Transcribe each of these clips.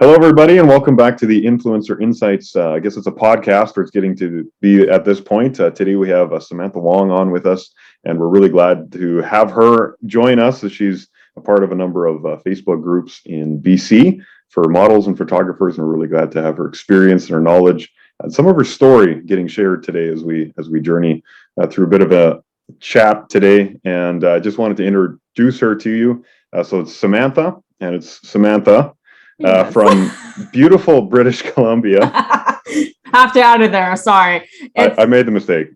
Hello, everybody, and welcome back to the Influencer Insights. I guess it's a podcast, or it's getting to be at this point. Today, we have Samantha Wong on with us, and we're really glad to have her join us as she's a part of a number of Facebook groups in BC for models and photographers. And we're really glad to have her experience and her knowledge and some of her story getting shared today as we journey through a bit of a chat today. And I just wanted to introduce her to you. So it's Samantha, and it's Samantha. Yes. From beautiful British Columbia. Have to add it there. Sorry. I made the mistake.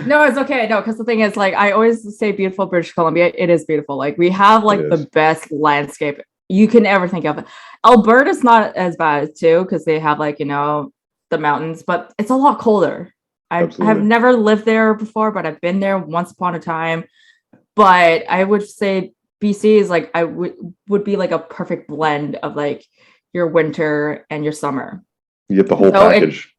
No, it's okay. No, because the thing is, like, I always say beautiful British Columbia. It is beautiful. Like, we have like the best landscape you can ever think of. Alberta's not as bad too, because they have like, the mountains, but it's a lot colder. I have never lived there before, but I've been there once upon a time. But I would say BC is like, I would be like a perfect blend of like your winter and your summer. You get the whole package.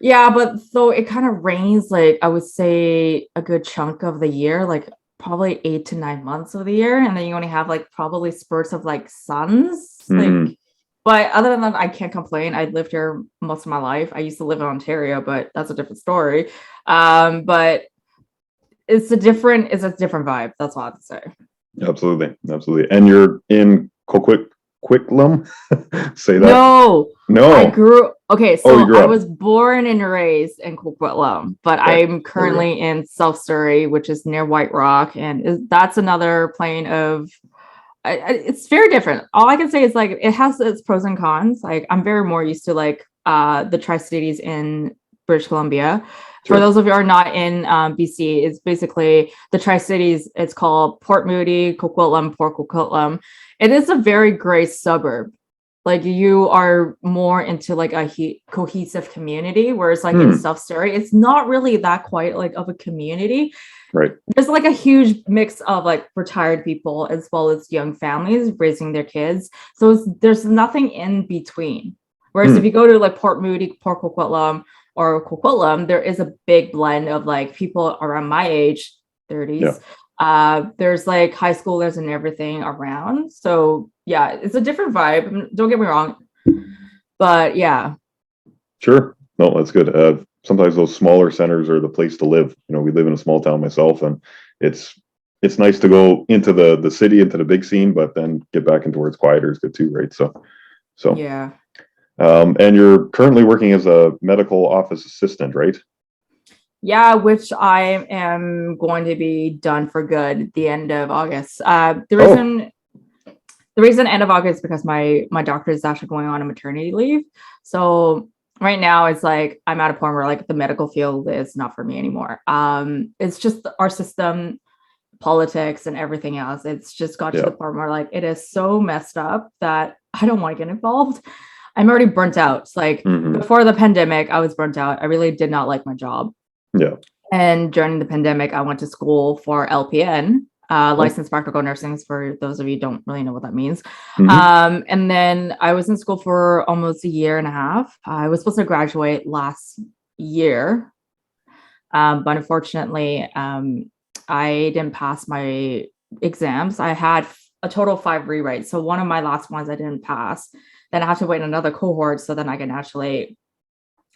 But so it kind of rains, like I would say a good chunk of the year, like probably 8 to 9 months of the year. And then you only have like probably spurts of like suns. Like, but other than that, I can't complain. I lived here most of my life. I used to live in Ontario, but that's a different story. But it's a different vibe. That's all I have to say. Absolutely. And you're in Coquitlam? Say that. No. I grew I up. was born and raised in Coquitlam, but I'm currently in South Surrey, which is near White Rock, and that's another plane of. It's very different. All I can say is like it has its pros and cons. Like I'm very more used to like the Tri-Cities in British Columbia. For those of you who are not in BC, it's basically the Tri-Cities. It's called Port Moody, Coquitlam, Port Coquitlam. It is a very great suburb. Like you are more into like a cohesive community, whereas like in South Surrey, it's not really that quite like of a community. Right. There's like a huge mix of like retired people as well as young families raising their kids. So there's nothing in between. Whereas if you go to like Port Moody, Port Coquitlam, or Coquitlam, there is a big blend of like people around my age, 30s. Yeah. There's like high schoolers and everything around. So yeah, it's a different vibe. Don't get me wrong. But yeah. Sure. No, that's good. Sometimes those smaller centers are the place to live. We live in a small town myself, and it's nice to go into the city, into the big scene, but then get back into where it's quieter is good too, right? So yeah. And you're currently working as a medical office assistant, right? Yeah, which I am going to be done for good at the end of August. The reason end of August is because my doctor is actually going on a maternity leave. So right now it's like I'm at a point where like the medical field is not for me anymore. It's just our system, politics, and everything else. It's just got to the point where like it is so messed up that I don't want to get involved. I'm already burnt out. It's like before the pandemic, I was burnt out. I really did not like my job. Yeah. And during the pandemic, I went to school for LPN, licensed practical nursing, for those of you who don't really know what that means. And then I was in school for almost a year and a half. I was supposed to graduate last year. But unfortunately, I didn't pass my exams. I had a total of 5 rewrites. So one of my last ones I didn't pass. Then I have to wait another cohort so then I can actually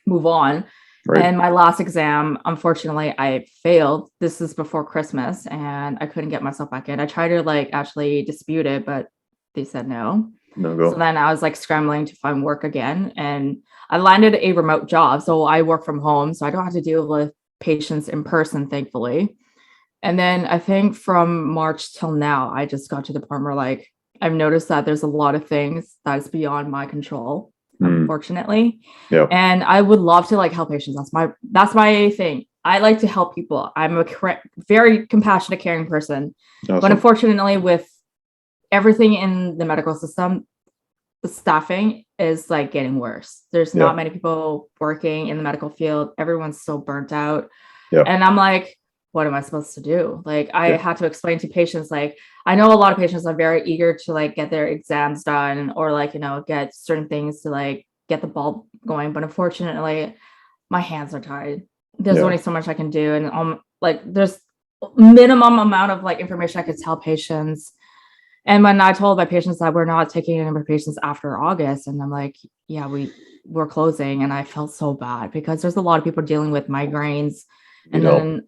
move on. Right. And my last exam, unfortunately, I failed. This is before Christmas, and I couldn't get myself back in. I tried to like actually dispute it, but they said no. No go. So then I was like scrambling to find work again, and I landed a remote job. So I work from home, so I don't have to deal with patients in person, thankfully. And then I think from March till now, I just got to the point where like I've noticed that there's a lot of things that's beyond my control, unfortunately. Yeah. And I would love to like help patients. That's my thing. I like to help people. I'm a very compassionate, caring person. Awesome. But unfortunately, with everything in the medical system, the staffing is like getting worse. There's not many people working in the medical field. Everyone's so burnt out. Yeah. And I'm like, what am I supposed to do? Like I had to explain to patients, like, I know a lot of patients are very eager to like get their exams done or like, get certain things to like get the ball going. But unfortunately, my hands are tied. There's only so much I can do. And like, there's minimum amount of like information I could tell patients. And when I told my patients that we're not taking any more patients after August, and I'm like, yeah, we're closing, and I felt so bad because there's a lot of people dealing with migraines, and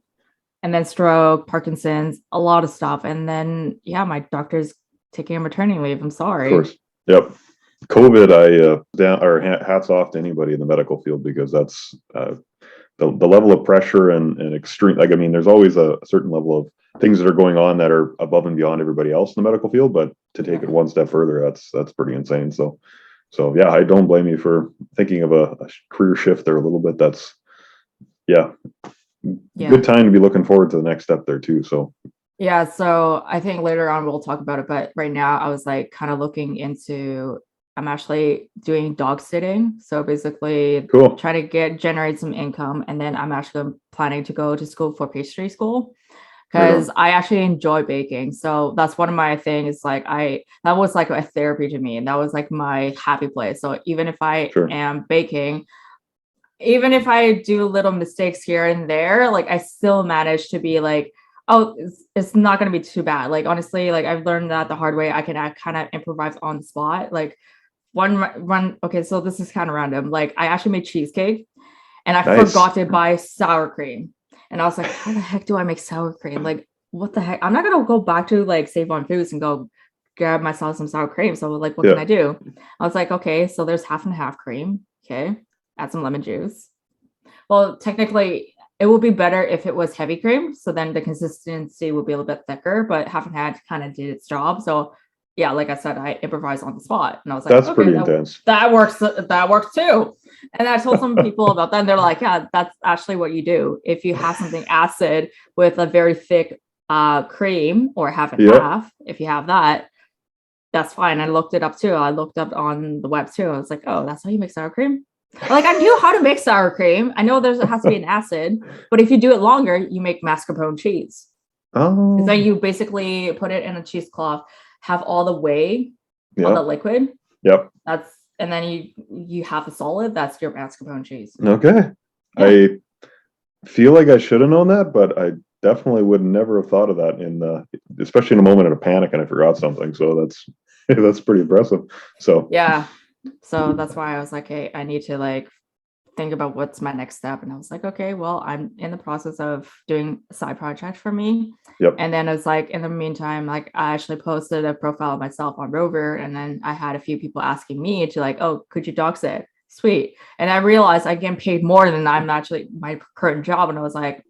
then stroke, Parkinson's, a lot of stuff. And then, yeah, my doctor's taking a maternity leave. I'm sorry. Of course. Yep. COVID, hats off to anybody in the medical field, because that's the level of pressure and extreme. Like, I mean, there's always a certain level of things that are going on that are above and beyond everybody else in the medical field, but to take it one step further, that's pretty insane. So yeah, I don't blame you for thinking of a career shift there a little bit. That's good time to be looking forward to the next step there too. So yeah, so I think later on we'll talk about it, but right now I was like kind of looking into, I'm actually doing dog sitting. So basically trying to generate some income. And then I'm actually planning to go to school for pastry school, because I actually enjoy baking. So that's one of my things. Like that was like a therapy to me, and that was like my happy place. So even if I am baking, even if I do little mistakes here and there, like I still manage to be like, oh, it's not going to be too bad. Like, honestly, like I've learned that the hard way. I can kind of improvise on the spot. Like okay, so this is kind of random. Like, I actually made cheesecake, and I forgot to buy sour cream. And I was like, how the heck do I make sour cream? Like, what the heck? I'm not going to go back to like Save on Foods and go grab myself some sour cream. So like, what can I do? I was like, okay, so there's half and half cream. Okay. Add some lemon juice. Well, technically it would be better if it was heavy cream. So then the consistency would be a little bit thicker, but half and half kind of did its job. So yeah, like I said, I improvised on the spot, and I was like, that's pretty intense. That works. That works too. And I told some people about that, and they're like, yeah, that's actually what you do. If you have something acid with a very thick cream, or half and half, if you have that, that's fine. I looked it up too. I looked up on the web too. I was like, oh, that's how you make sour cream. Like, I knew how to make sour cream. I know it has to be an acid, but if you do it longer, you make mascarpone cheese. Oh. So you basically put it in a cheesecloth, have all the whey on the liquid. Yep. And then you have the solid. That's your mascarpone cheese. Okay. Yeah. I feel like I should have known that, but I definitely would never have thought of that especially in a moment of panic and I forgot something. So that's pretty impressive. So yeah. So that's why I was like, hey, I need to like think about what's my next step. And I was like, okay, well, I'm in the process of doing a side project for me. Yep. And then it's like, in the meantime, like I actually posted a profile of myself on Rover, and then I had a few people asking me to like, oh, could you dog sit? Sweet. And I realized I get paid more than I'm actually my current job. And I was like,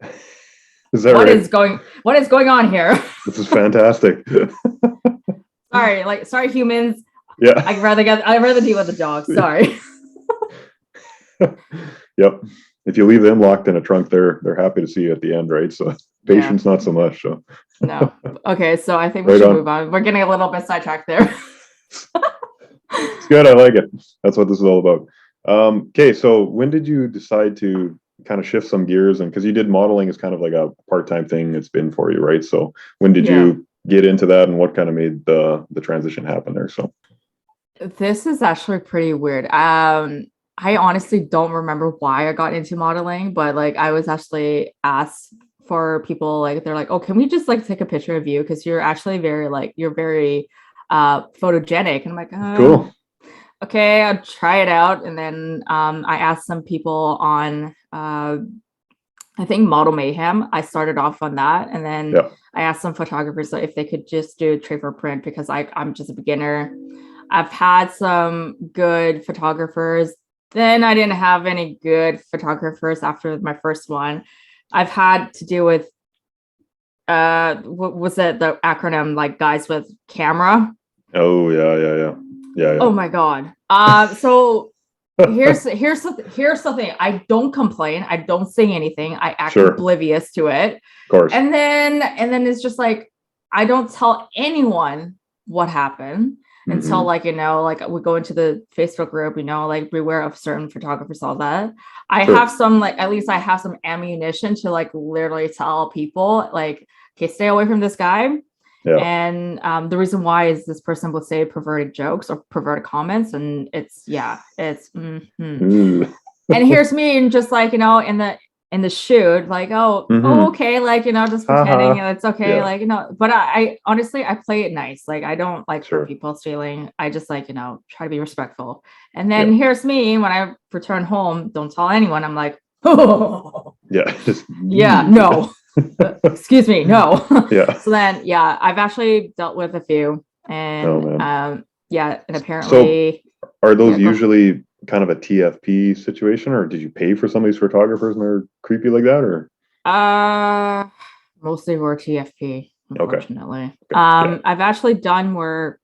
what is going on here? This is fantastic. Sorry, humans. Yeah. I'd rather deal with the dog. Sorry. Yep. If you leave them locked in a trunk, they're happy to see you at the end, right? So patience, not so much. So no. Okay, so I think we should move on. We're getting a little bit sidetracked there. It's good. I like it. That's what this is all about. Okay, so when did you decide to kind of shift some gears? And because you did modeling as kind of like a part-time thing, it's been for you, right? So when did you get into that, and what kind of made the transition happen there? So this is actually pretty weird. I honestly don't remember why I got into modeling, but like I was actually asked for people, like they're like, oh, can we just like take a picture of you, because you're actually very photogenic. And I'm like, cool. Okay, I'll try it out. And then I asked some people on I think Model Mayhem. I started off on that, and then I asked some photographers if they could just do trade for print, because I'm just a beginner. I've had some good photographers. Then I didn't have any good photographers after my first one. I've had to deal with what was it, the acronym, like guys with camera. Oh yeah. Oh my god. So here's the thing. I don't complain. I don't say anything. I act oblivious to it. Of course. And then it's just like I don't tell anyone what happened until like we go into the Facebook group, like beware of certain photographers, all that. I have some at least I have some ammunition to like literally tell people like, okay, stay away from this guy. Yeah. And the reason why is this person will say perverted jokes or perverted comments, and it's and here's me, and just like in in the shoot, like, oh, okay, like, just pretending it's okay, like, but I honestly, I play it nice. Like, I don't like hurt people stealing. I just like, try to be respectful. And then here's me when I return home, don't tell anyone. I'm like, oh, no, excuse me, no. So then, I've actually dealt with a few, and and apparently, so are those usually kind of a TFP situation, or did you pay for some of these photographers and they're creepy like that, or? Mostly were TFP, unfortunately. Okay. I've actually done where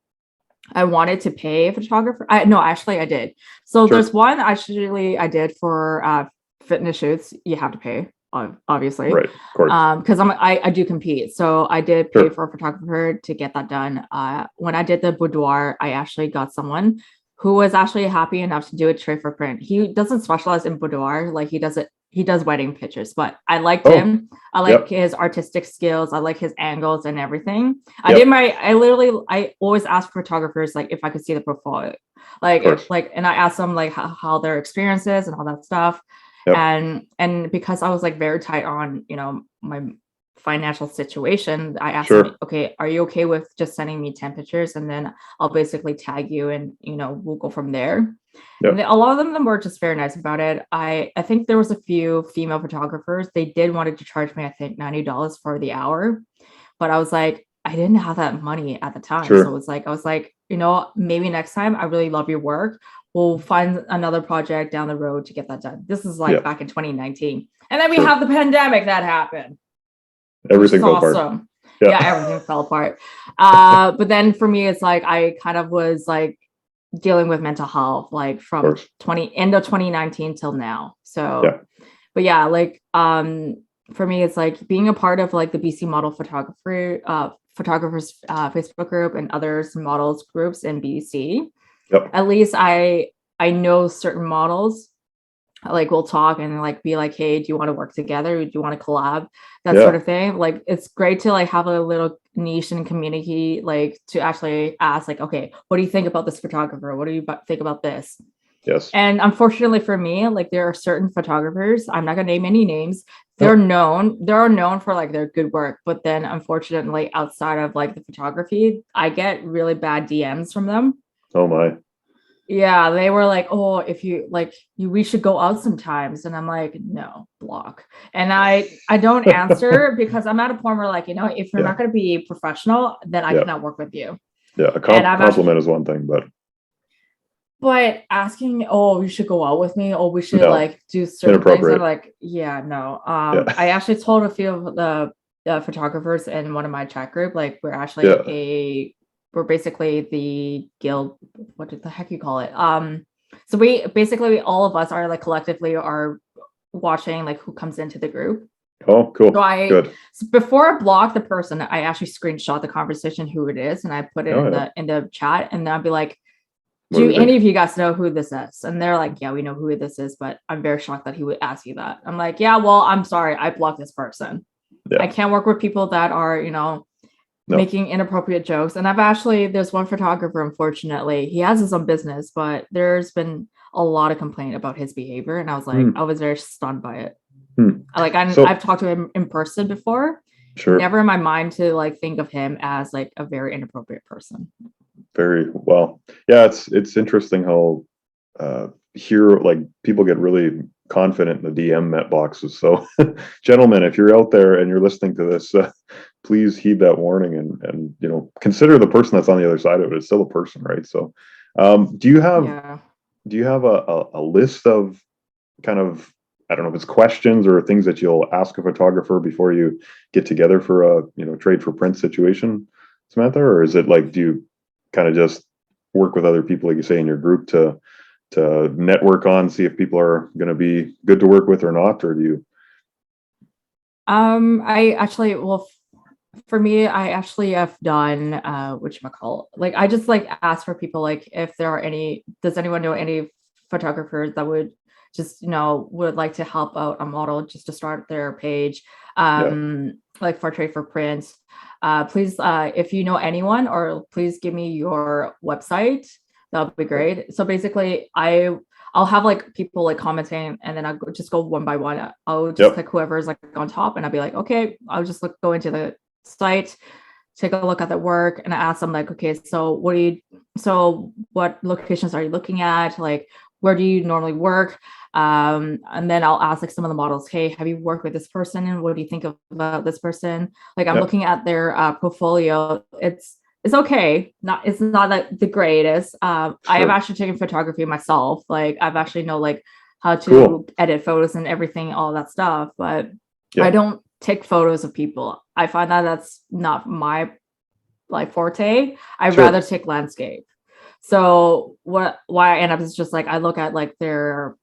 I wanted to pay a photographer. No, actually I did. So there's one actually I did for fitness shoots. You have to pay, obviously. Right, of course. Because I do compete. So I did pay for a photographer to get that done. When I did the boudoir, I actually got someone who was actually happy enough to do a trade for print. He doesn't specialize in boudoir, like he does wedding pictures, but I liked him. I like his artistic skills. I like his angles and everything. I always ask photographers, like, if I could see the profile, and I asked them like how their experience is and all that stuff. And because I was like very tight on, my financial situation, I asked them, okay, are you okay with just sending me 10 pictures and then I'll basically tag you and we'll go from there. And a lot of them were just very nice about it. I think there was a few female photographers, they did wanted to charge me, I think, $90 for the hour, but I was like, I didn't have that money at the time. So I was like, maybe next time, I really love your work, we'll find another project down the road to get that done. This is like back in 2019, and then we have the pandemic that happened. Everything fell apart. Everything fell apart. But then for me, it's like I kind of was like dealing with mental health, like from end of 2019 till now. So, but like for me, it's like being a part of like the BC Model Photographers Facebook group and others models groups in BC. At least I know certain models. Like we'll talk and like be like, hey, do you want to work together? Do you want to collab? That sort of thing. Like it's great to like have a little niche and community, like to actually ask like, okay, what do you think about this photographer? What do you think about this? Yes. And unfortunately for me, like there are certain photographers, I'm not gonna name any names, they're known for like their good work, but then unfortunately outside of like the photography, I get really bad DMs from them. Oh my. Yeah, they were like, oh, if you like we should go out sometimes. And I'm like, no, block. And I don't answer because I'm at a point where like, if you're not going to be professional, then I cannot work with you. Yeah, a compliment is one thing, but asking, oh, you should go out with me, or we should like do certain things. I'm like, no. I actually told a few of the photographers in one of my chat group, like we're actually we're basically the guild, what the heck you call it? So we basically, all of us are like collectively are watching like who comes into the group. Oh, cool. So before I block the person, I actually screenshot the conversation, who it is, and I put it in the chat, and then I'll be like, do any of you guys know who this is? And they're like, yeah, we know who this is, but I'm very shocked that he would ask you that. I'm like, yeah, well, I'm sorry, I blocked this person. I can't work with people that are, making inappropriate jokes. And there's one photographer, unfortunately, he has his own business, but there's been a lot of complaint about his behavior. And I was like, I was very stunned by it. I've talked to him in person before. Never in my mind to like think of him as like a very inappropriate person. Very well. Yeah, it's interesting how here like people get really confident in the DM boxes. So gentlemen, if you're out there and you're listening to this, please heed that warning and consider the person that's on the other side of it. It's still a person, right? So do you have a list of kind of, I don't know if it's questions or things that you'll ask a photographer before you get together for a trade for print situation, Samantha? Or is it like, do you kind of just work with other people, like you say, in your group to network on, see if people are going to be good to work with or not? Or do you? I actually, for me, I actually have done whatchamacallit. Like I just like ask for people, like if there are does anyone know any photographers that would just would like to help out a model just to start their page, like for trade for prints. Please, if you know anyone, or please give me your website. That would be great. So basically, I I'll have like people like commenting, and then I'll just go one by one. I'll just Yep. click whoever's like on top, and I'll be like, okay, I'll just go into the site, take a look at the work, and I ask them like, okay, so what locations are you looking at? Like, where do you normally work? And then I'll ask like some of the models, hey, have you worked with this person? And what do you think about this person? Like, I'm Yep. looking at their portfolio. It's okay. It's not that the greatest. I have actually taken photography myself. Like, I've actually know like how to Cool. edit photos and everything, all that stuff. But Yeah. I don't take photos of people. I find that that's not my like forte. I'd Sure. rather take landscape. So why I end up is just like I look at like their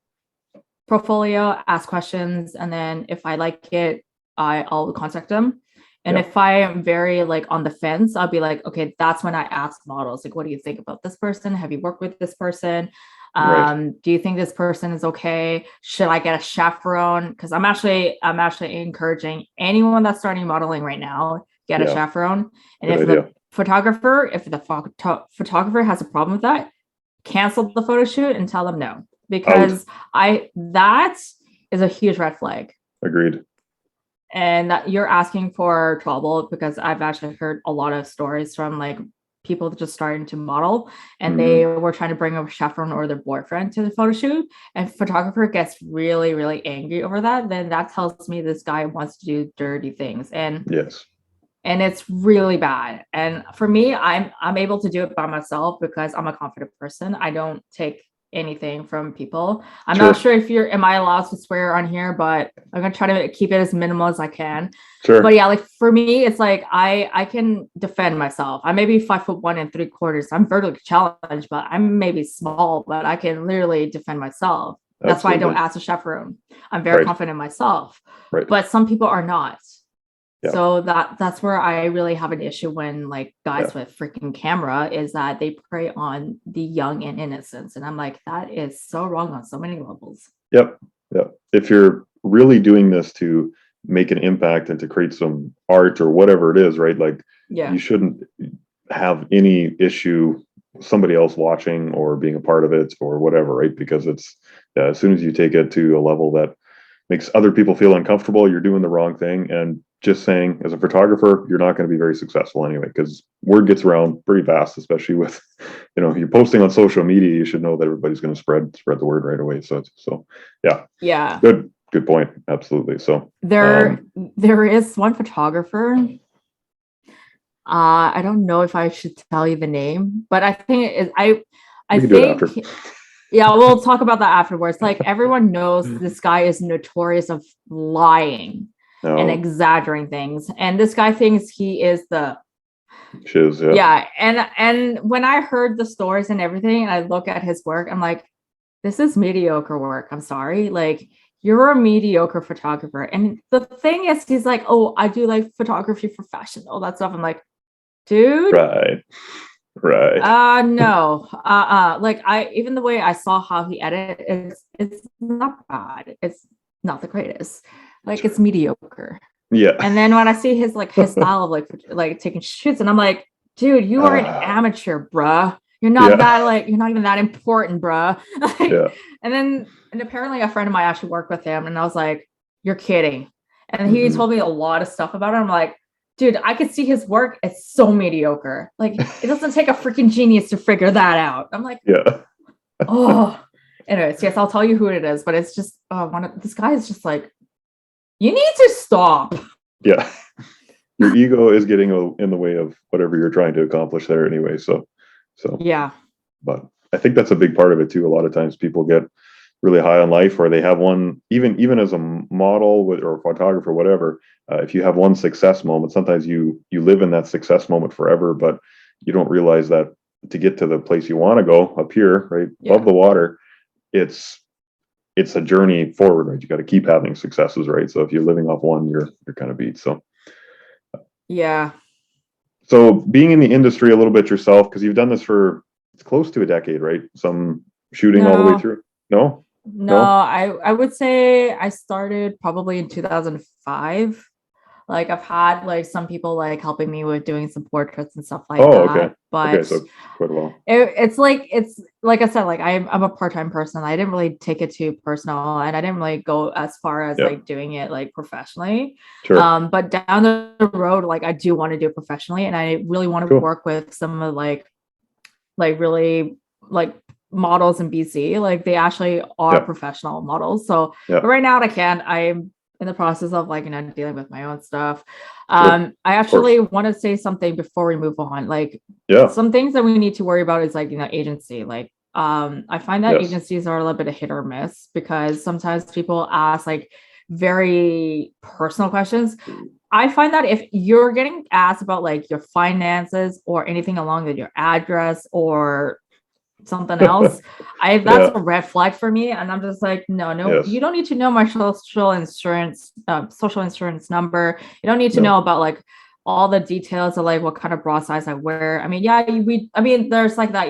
portfolio, ask questions, and then if I like it, I'll contact them. And Yeah. if I am very like on the fence, I'll be like, okay, that's when I ask models, like, what do you think about this person? Have you worked with this person? Right. Do you think this person is okay? Should I get a chaperone? Because I'm actually encouraging anyone that's starting modeling right now, get a Yeah. chaperone. And Good if idea. the photographer has a problem with that, cancel the photo shoot and tell them no, because that is a huge red flag. Agreed. And that you're asking for trouble, because I've actually heard a lot of stories from like people just starting to model, and they were trying to bring a chaperone or their boyfriend to the photo shoot, and photographer gets really, really angry over that. Then that tells me this guy wants to do dirty things. Yes. And it's really bad. And for me, I'm able to do it by myself because I'm a confident person. I don't take anything from people. I'm Sure. not sure if am I allowed to swear on here, but I'm gonna try to keep it as minimal as I can. Sure. But yeah, like for me, it's like I can defend myself. I may be 5'1 3/4. I'm vertically challenged, but I'm maybe small, but I can literally defend myself. That's why I don't ask a chaperone. I'm very confident in myself. Right. But some people are not. Yeah. So that's where I really have an issue when like guys with freaking camera, is that they prey on the young and innocence. And I'm like, that is so wrong on so many levels. Yep. If you're really doing this to make an impact and to create some art or whatever it is, right? Like, you shouldn't have any issue somebody else watching or being a part of it or whatever, right? Because it's as soon as you take it to a level that makes other people feel uncomfortable, you're doing the wrong thing. And just saying, as a photographer, you're not going to be very successful anyway, because word gets around pretty fast, especially with, you're posting on social media. You should know that everybody's going to spread the word right away. So yeah. Good point. Absolutely. So there is one photographer. I don't know if I should tell you the name, but I think it is, I think yeah, we'll talk about that afterwards. Like, everyone knows this guy is notorious of lying and exaggerating things, and this guy thinks he is the shiz. And when I heard the stories and everything, and I look at his work, I'm like, this is mediocre work. I'm sorry, like, you're a mediocre photographer. And the thing is, he's like, oh, I do like photography for fashion, all that stuff. I'm like, dude, right. No. Like, even the way I saw how he edited, it's not bad. It's not the greatest. Like, it's mediocre. Yeah. And then when I see his style of like taking shoots, and I'm like, dude, you are an amateur, bruh. You're not that you're not even that important, bruh. And apparently a friend of mine actually worked with him, and I was like, you're kidding. And he told me a lot of stuff about it. I'm like, dude, I could see his work. It's so mediocre. Like, it doesn't take a freaking genius to figure that out. I'm like, oh. Anyways, yes, I'll tell you who it is, but it's just this guy is just like, you need to stop. Yeah. Your ego is getting in the way of whatever you're trying to accomplish there anyway. So yeah. But I think that's a big part of it too. A lot of times people get really high on life, or they have one, even as a model or a photographer, whatever. If you have one success moment, sometimes you live in that success moment forever, but you don't realize that to get to the place you want to go up here, right above the water, it's a journey forward, right? You got to keep having successes, right? So if you're living off one, you're kind of beat. So yeah. So being in the industry a little bit yourself, because you've done this for it's close to a decade, right? Some shooting all the way through. No, I would say I started probably in 2005. Like I've had like some people like helping me with doing some portraits and stuff like Oh, okay. that. Okay, But so quite a while. it's like I said, like I'm a part-time person. I didn't really take it too personal, and I didn't really go as far as Yeah, like doing it like professionally. sure. But down the road, like I do want to do it professionally, and I really want to Cool. work with some of like really like models in BC. Like they actually are Yeah, professional models. So yeah, but right now I can't. I'm in the process of like, dealing with my own stuff. sure. I Of course. actually want to say something before we move on. Like Yeah, some things that we need to worry about is like, agency. Like I find that yes. agencies are a little bit of hit or miss because sometimes people ask like very personal questions. I find that if you're getting asked about like your finances or anything along with your address or something else, I that's Yeah, a red flag for me. And I'm just like, no, yes. you don't need to know my social insurance number. You don't need to know No. about like all the details of like what kind of bra size I wear. I mean, yeah, I mean, there's like that,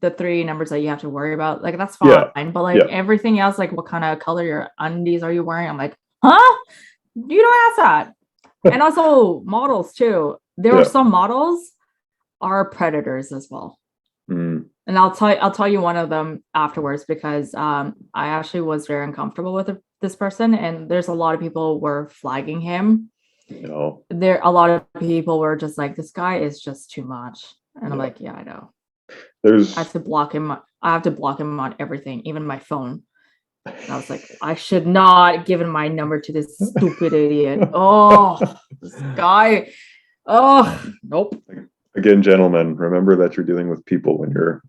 the three numbers that you have to worry about. Like that's fine. Yeah, But like yeah, everything else, like what kind of color your undies are you wearing? I'm like, huh? You don't ask that. And also models too. There are yeah. some models are predators as well. Mm, And I'll tell you one of them afterwards because I actually was very uncomfortable with this person, and there's a lot of people were flagging him. no. There a lot of people were just like, this guy is just too much. And I'm Yeah. like, yeah, I know. I have There's to block him. I have to block him on everything, even my phone. And I was like, I should not give my number to this stupid idiot. Oh, this guy. Oh, nope. again, gentlemen, remember that you're dealing with people when you're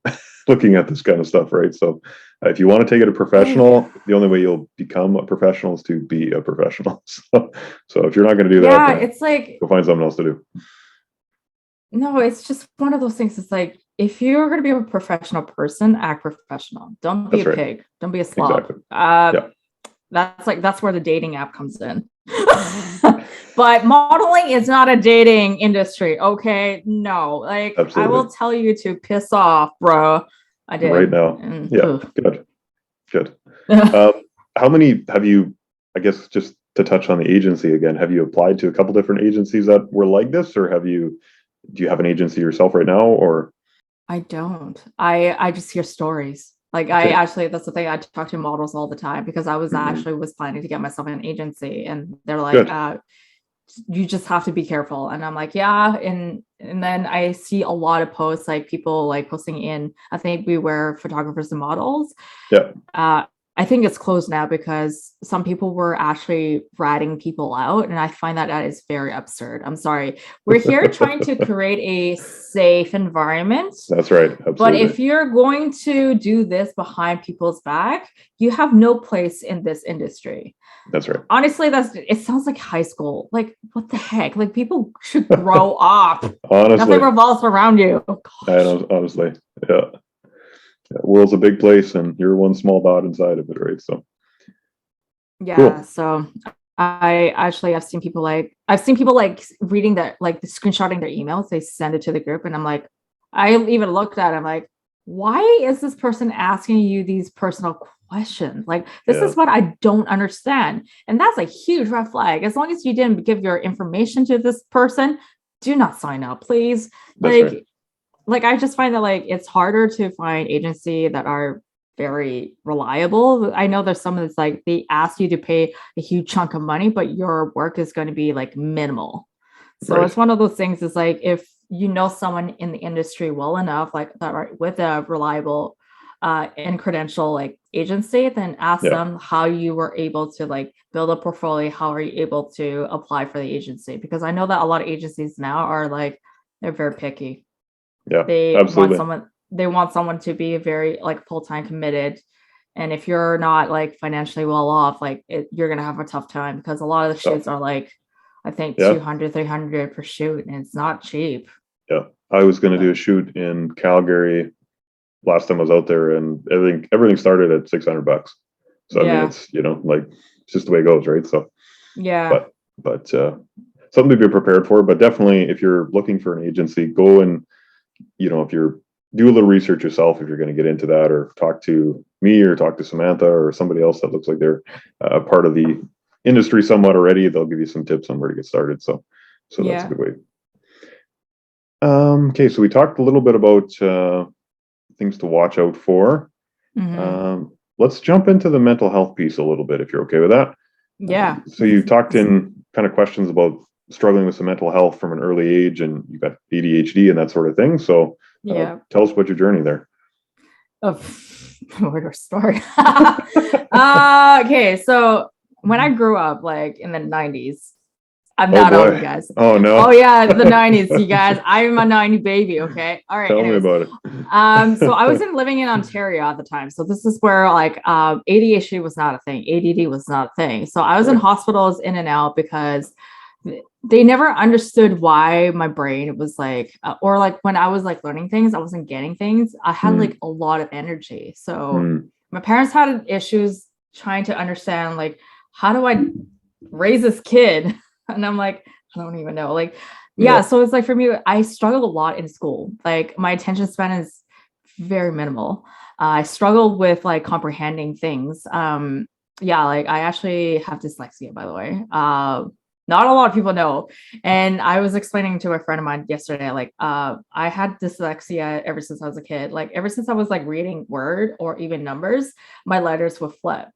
looking at this kind of stuff, right? So, if you want to take it a professional, the only way you'll become a professional is to be a professional. So if you're not going to do that, Yeah, then it's like, go find something else to do. no, it's just one of those things. It's like, if you're going to be a professional person, act professional. Don't be a That's right. pig. Don't be a slob. Exactly. Yeah. That's where the dating app comes in. But modeling is not a dating industry. Okay. No, like I will Absolutely. tell you to piss off, bro. I Right did. now. And Yeah. Good. Good. How many have you, I guess, just to touch on the agency again, have you applied to a couple different agencies that were like this, or do you have an agency yourself right now, or? I don't. I just hear stories. Like I Okay. actually, that's the thing. I talk to models all the time because I was Mhm. actually was planning to get myself an agency, and they're like, Good. you just have to be careful. And I'm like, yeah. And then I see a lot of posts like people like posting in, I think we were photographers and models. Yeah. uh, I think it's closed now because some people were actually ratting people out, and I find that that is very absurd. I'm sorry. We're here trying to create a safe environment, That's right. but if Absolutely. you're going to do this behind people's back, you have no place in this industry. That's right. Honestly, it sounds like high school. Like, what the heck? Like, people should grow up. Nothing Honestly, revolves around you. Oh, I gosh. know, honestly, yeah. Yeah. World's a big place, and you're one small dot inside of it, right? So Yeah. cool. So I actually I've seen people like reading that, like the screenshotting their emails, they send it to the group, and I'm like, I even looked at it, I'm like, why is this person asking you these personal questions? Like, this Yeah, is what I don't understand. And that's a huge red flag. As long as you didn't give your information to this person, do not sign up, please. that's right. Like I just find that like it's harder to find agency that are very reliable. I know there's some that's like they ask you to pay a huge chunk of money, but your work is going to be like minimal. So Right. it's one of those things is like if you know someone in the industry well enough, like that right with a reliable and credential like agency, then ask Yeah, them how you were able to like build a portfolio, how are you able to apply for the agency? Because I know that a lot of agencies now are like they're very picky. yeah, absolutely. They want someone to be very like full-time committed, and if you're not like financially well off, like you're gonna have a tough time because a lot of the So, shoots are like I think yeah, 200, 300 per shoot, and it's not cheap. yeah. I was going to do But a shoot in Calgary last time I was out there, and everything started at $600. So I mean, yeah, it's like it's just the way it goes, right? So, yeah, but something to be prepared for. But definitely, if you're looking for an agency, go and if you're do a little research yourself if you're going to get into that, or talk to me or talk to Samantha or somebody else that looks like they're part of the industry somewhat already, they'll give you some tips on where to get started. So that's a good way. Okay, so we talked a little bit about things to watch out for. Let's jump into the mental health piece a little bit, if you're okay with that. Yeah. So you talked in kind of questions about struggling with some mental health from an early age, and you've got ADHD and that sort of thing. So tell us about your journey there. Where to start? Okay, so when I grew up, like in the 90s, I'm not old, you guys. Oh no. Oh yeah, the 90s, you guys. I'm a 90 baby. Okay. All right. Tell me about it. So I wasn't living in Ontario at the time. So this is where like ADHD was not a thing. ADD was not a thing. So I was in hospitals in and out because they never understood why my brain was like, or like when I was like learning things, I wasn't getting things. I had like a lot of energy. So my parents had issues trying to understand like, how do I raise this kid? And I'm like, I don't even know. Like, so it's like for me, I struggled a lot in school. Like my attention span is very minimal. I struggled with like comprehending things. Like I actually have dyslexia, by the way. Not a lot of people know. And I was explaining to a friend of mine yesterday, like I had dyslexia ever since I was a kid. Like ever since I was like reading word or even numbers, my letters would flip.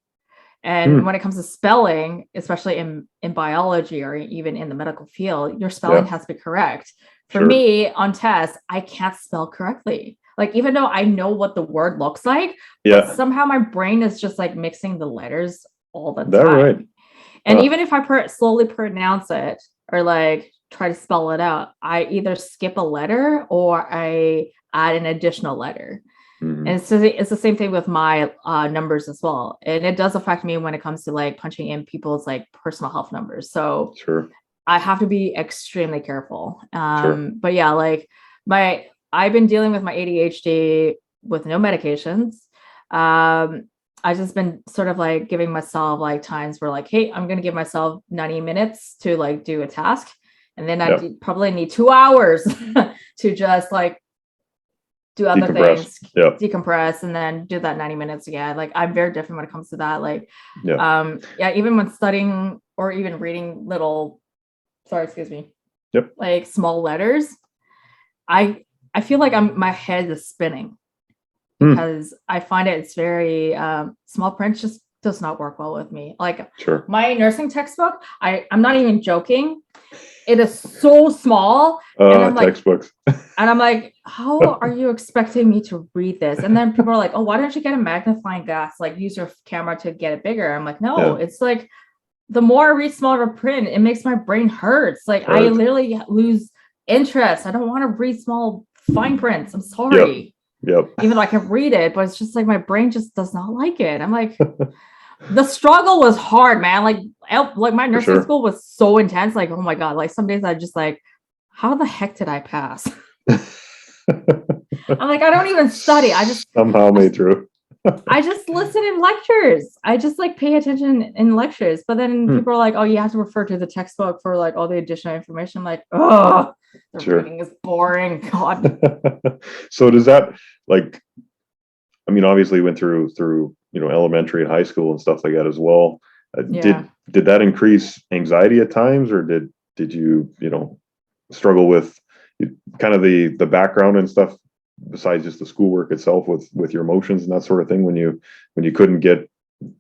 And when it comes to spelling, especially in biology or even in the medical field, your spelling has to be correct. For me, on tests, I can't spell correctly. Like, even though I know what the word looks like, but somehow my brain is just like mixing the letters all the time. Right. And even if I slowly pronounce it or like try to spell it out, I either skip a letter or I add an additional letter. And so it's the same thing with my numbers as well. And it does affect me when it comes to like punching in people's like personal health numbers. So I have to be extremely careful. But yeah, like I've been dealing with my ADHD with no medications. I've just been sort of like giving myself like times where like, hey, I'm going to give myself 90 minutes to like do a task. And then I probably need 2 hours to just like do other things, decompress, and then do that 90 minutes again. Like I'm very different when it comes to that. Like, even when studying or even reading like small letters, I feel like my head is spinning because I find it's very small print just does not work well with me. Like my nursing textbook, I'm not even joking. It is so small. And I'm like, textbooks. And I'm like, how are you expecting me to read this? And then people are like, oh, why don't you get a magnifying glass? Like use your camera to get it bigger. I'm like, no, it's like the more I read smaller print, it makes my brain hurts. Like I literally lose interest. I don't want to read small fine prints. I'm sorry. Even though I can read it, but it's just like my brain just does not like it. I'm like, the struggle was hard, man. Like my nursing school was so intense. Like, oh my God. Like some days I just like, how the heck did I pass? I'm like, I don't even study. I just somehow made through. I just listen in lectures. I just like pay attention in lectures. But then people are like, oh, you have to refer to the textbook for like all the additional information. I'm like, oh, the reading is boring. God. So does that like, I mean, obviously you went through elementary and high school and stuff like that as well. Did that increase anxiety at times, or did you struggle with kind of the background and stuff besides just the schoolwork itself with your emotions and that sort of thing when you couldn't get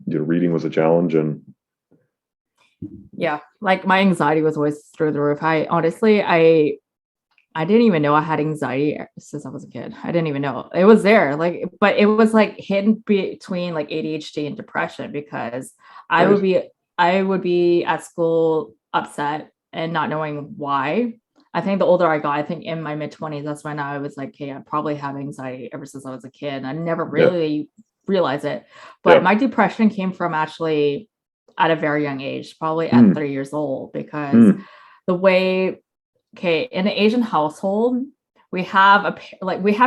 reading was a challenge? And like my anxiety was always through the roof. I didn't even know I had anxiety since I was a kid. I didn't even know it was there. Like, but it was like hidden between like ADHD and depression because I would be at school upset and not knowing why. I think the older I got, I think in my mid-20s, that's when I was like, hey, I probably have anxiety ever since I was a kid. I never really realized it. But my depression came from actually at a very young age, probably at 3 years old, because the way, in an Asian household, we have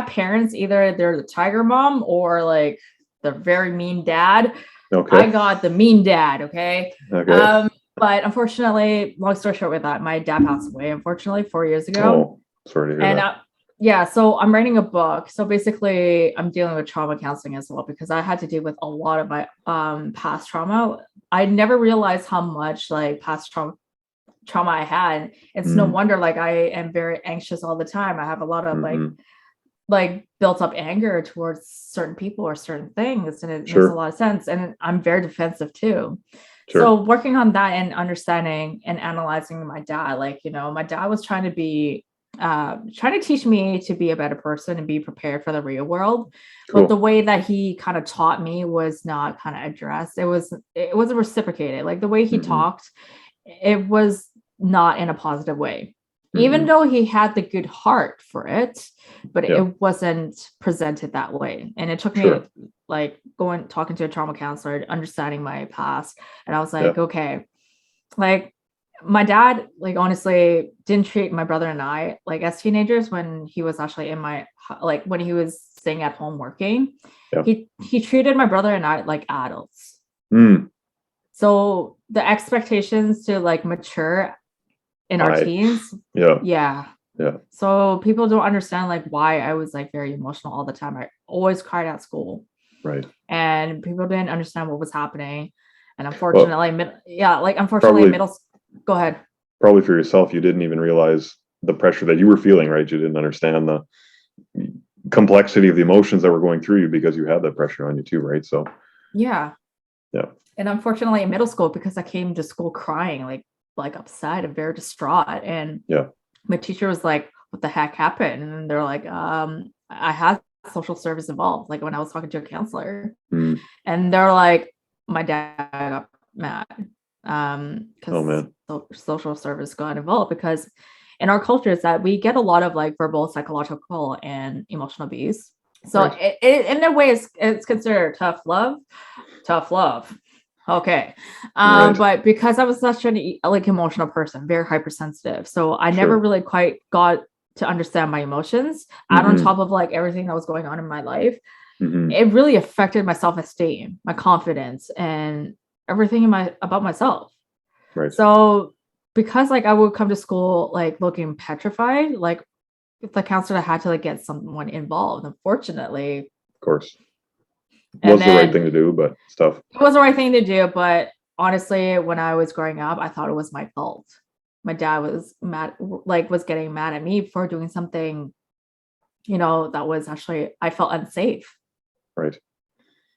parents, either they're the tiger mom or like the very mean dad. I got the mean dad. But unfortunately, long story short with that, my dad passed away, unfortunately, 4 years ago. Oh, sorry to hear that. Yeah, so I'm writing a book. So basically, I'm dealing with trauma counseling as well because I had to deal with a lot of my past trauma. I never realized how much like past trauma I had. It's no Mm, wonder like I am very anxious all the time. I have a lot of mhm. like built up anger towards certain people or certain things, and it makes a Sure, lot of sense. And I'm very defensive too. sure. So working on that and understanding and analyzing my dad, like, my dad was trying to teach me to be a better person and be prepared for the real world. But the Cool. way that he kind of taught me was not kind of addressed. It wasn't reciprocated. Like the way he Mhm, talked, it was not in a positive way. Even mhm. though he had the good heart for it, but Yeah, it wasn't presented that way. And it took me sure. like talking to a trauma counselor, understanding my past. And I was Yeah. like, okay, like my dad, like honestly, didn't treat my brother and I like as teenagers when he was actually like when he was staying at home working. Yeah. He treated my brother and I like adults. Mm, So the expectations to like mature in our I, teens, yeah, yeah. yeah, So people don't understand like why I was like very emotional all the time. I always cried at school, right. and people didn't understand what was happening. And Well, unfortunately, unfortunately, probably, go ahead. probably for yourself, you didn't even realize the pressure that you were feeling, right? You didn't understand the complexity of the emotions that were going through you because you had that pressure on you too, right? So, Yeah. yeah, And unfortunately, in middle school, because I came to school crying, like upset and very distraught, and yeah. my teacher was like, "What the heck happened?" And they're like, I had social service involved." Like when I was talking to a counselor, Mm. and they're like, my dad got mad Oh because man, social service got involved because in our culture is that we get a lot of like verbal, psychological, and emotional abuse. So right, in a way, it's considered tough love. Okay. right. But because I was such an like emotional person, very hypersensitive, so I never Sure. really quite got to understand my emotions. Add on Mm-hmm. top of like everything that was going on in my life, Mm-hmm. it really affected my self-esteem, my confidence, and everything about myself. Right. Of So because like I would come to school like looking petrified, like the counselor had to like get someone involved, unfortunately. course. And Was the right then thing to do, but it's tough. it was the right thing to do, but honestly, when I was growing up, I thought it was my fault. My dad was mad, like was getting mad at me for doing something, that was actually I felt unsafe. Right.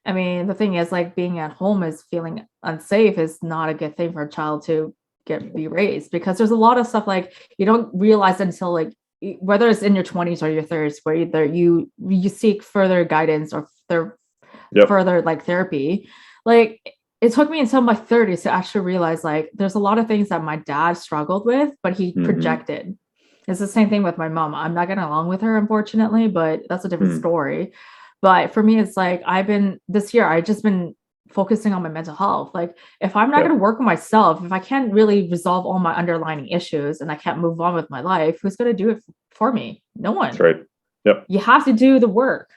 I mean, the thing is, like being at home is feeling unsafe is not a good thing for a child to be raised because there's a lot of stuff like you don't realize until like whether it's in your 20s or your 30s where either you seek further guidance or Yep. further like therapy. Like it took me until my 30s to actually realize like there's a lot of things that my dad struggled with, but he Mm-hmm. projected. It's the same thing with my mom. I'm not getting along with her, unfortunately, but that's a different Mm. story. But for me, it's like this year, I've just been focusing on my mental health. Like, if I'm not Yeah. going to work on myself, if I can't really resolve all my underlying issues and I can't move on with my life, who's going to do it for me? No That's one. right. Yep. You have to do the work.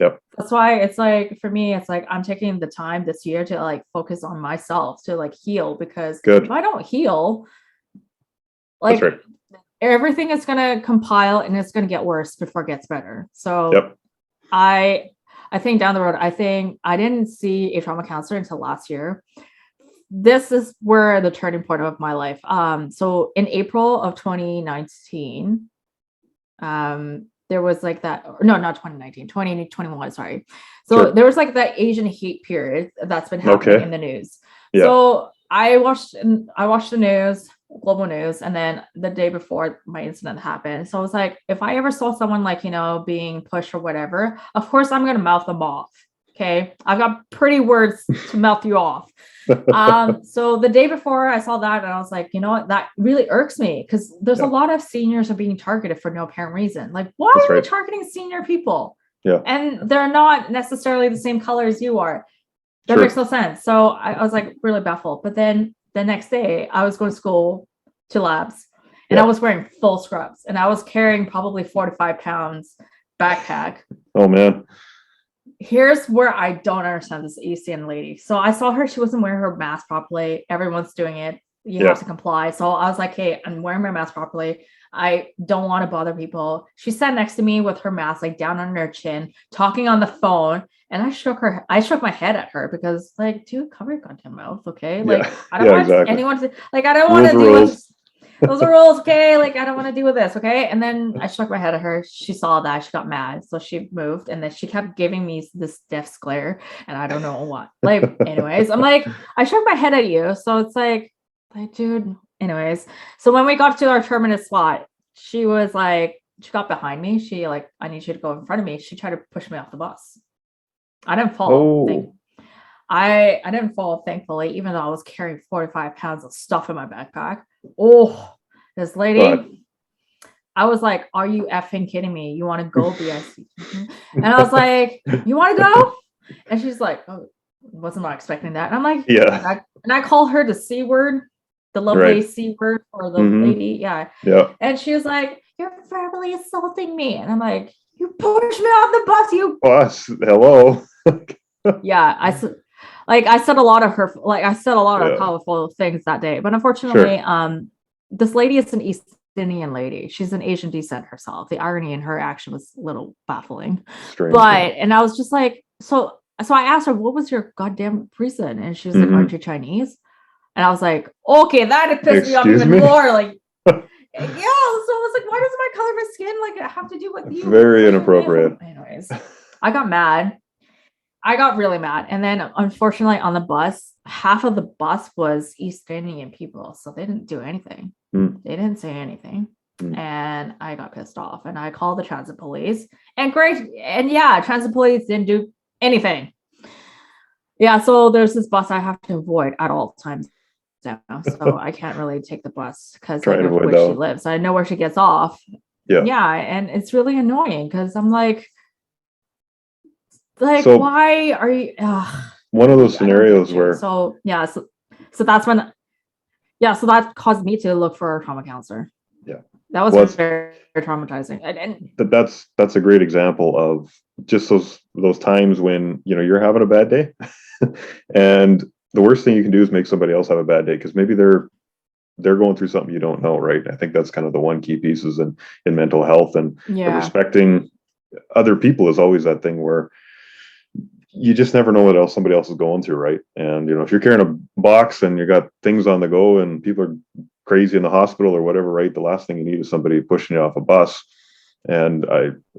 Yep. That's why it's like, for me, it's like I'm taking the time this year to like focus on myself to like heal because if Good. I don't heal, That's like right. everything is going to compile and it's going to get worse before it gets better. So Yep. I I think down the road, I think I didn't see a trauma counselor until last year. This is where the turning point of my life. So in April of 2019, there was like that, no, not 2019, 2021, sorry. So Sure. there was like that Asian hate period that's been happening in Okay. the news. Yeah. So I watched the news, global news, and then the day before my incident happened. So I was like, if I ever saw someone like, being pushed or whatever, of course I'm gonna mouth them off. Okay. I've got pretty words to mouth you off. So the day before I saw that, and I was like, you know what, that really irks me because there's a Yeah. lot of seniors are being targeted for no apparent reason. Like, why That's are we right. targeting senior people? Yeah. And they're not necessarily the same color as you are. That makes Sure. no sense. So I was like really baffled. But then the next day, I was going to school to labs, and I Yeah. was wearing full scrubs, and I was carrying probably 4 to 5 pounds backpack. Oh man. Here's where I don't understand this Asian lady. So I saw her, she wasn't wearing her mask properly. Everyone's doing it. you have to comply. So I was like, hey, I'm wearing my mask properly. I don't want to bother people. She sat next to me with her mask like down on her chin, talking on the phone. And I shook my head at her because, like, dude, cover your goddamn mouth, okay? Like, I don't want anyone to, like, I don't want to deal with this. Those are rules, okay? Like, I don't want to deal with this, okay? And then I shook my head at her. She saw that. She got mad. So she moved. And then she kept giving me this death glare. And I don't know what. Like, anyways, I'm like, I shook my head at you. So it's like, dude, anyways. So when we got to our terminus slot, she was like, she got behind me. She like, I need you to go in front of me. She tried to push me off the bus. I didn't fall. I didn't fall, thankfully, even though I was carrying 45 pounds of stuff in my backpack. Oh, this lady, I was like, are you effing kidding me? You want to go, BIC? And I was like, you want to go? And she's like, oh, wasn't not expecting that. And I'm like, yeah. And I call her the C word, the lovely C word for the lady. Yeah. And she was like, you're verbally assaulting me. And I'm like, you pushed me off the bus, you bus. Hello. Yeah, I said a lot of colorful things that day, but unfortunately, this lady is an East Indian lady. She's an Asian descent herself. The irony in her action was a little baffling. Strange, and I was just like, so I asked her, what was your goddamn reason? And she was like, aren't you Chinese? And I was like, okay, that pissed me off even more. Like, yeah, so I was like, why does my color of my skin like have to do with you? Very inappropriate. Anyways, I got mad. I got really mad. And then unfortunately on the bus, half of the bus was East Indian people. So they didn't do anything. They didn't say anything. And I got pissed off and I called the transit police transit police didn't do anything. Yeah. So there's this bus I have to avoid at all times now. So I can't really take the bus because I know where she lives. I know where she gets off. Yeah. And it's really annoying because I'm like, why are you one of those scenarios where so that's when so that caused me to look for a trauma counselor. That was very traumatizing. And that's a great example of just those times when you're having a bad day and the worst thing you can do is make somebody else have a bad day because maybe they're going through something you don't know, right? I think that's kind of the one key pieces in mental health and respecting other people is always that thing where you just never know what else somebody else is going through, right? And if you're carrying a box and you got things on the go and people are crazy in the hospital or whatever, right? The last thing you need is somebody pushing you off a bus. And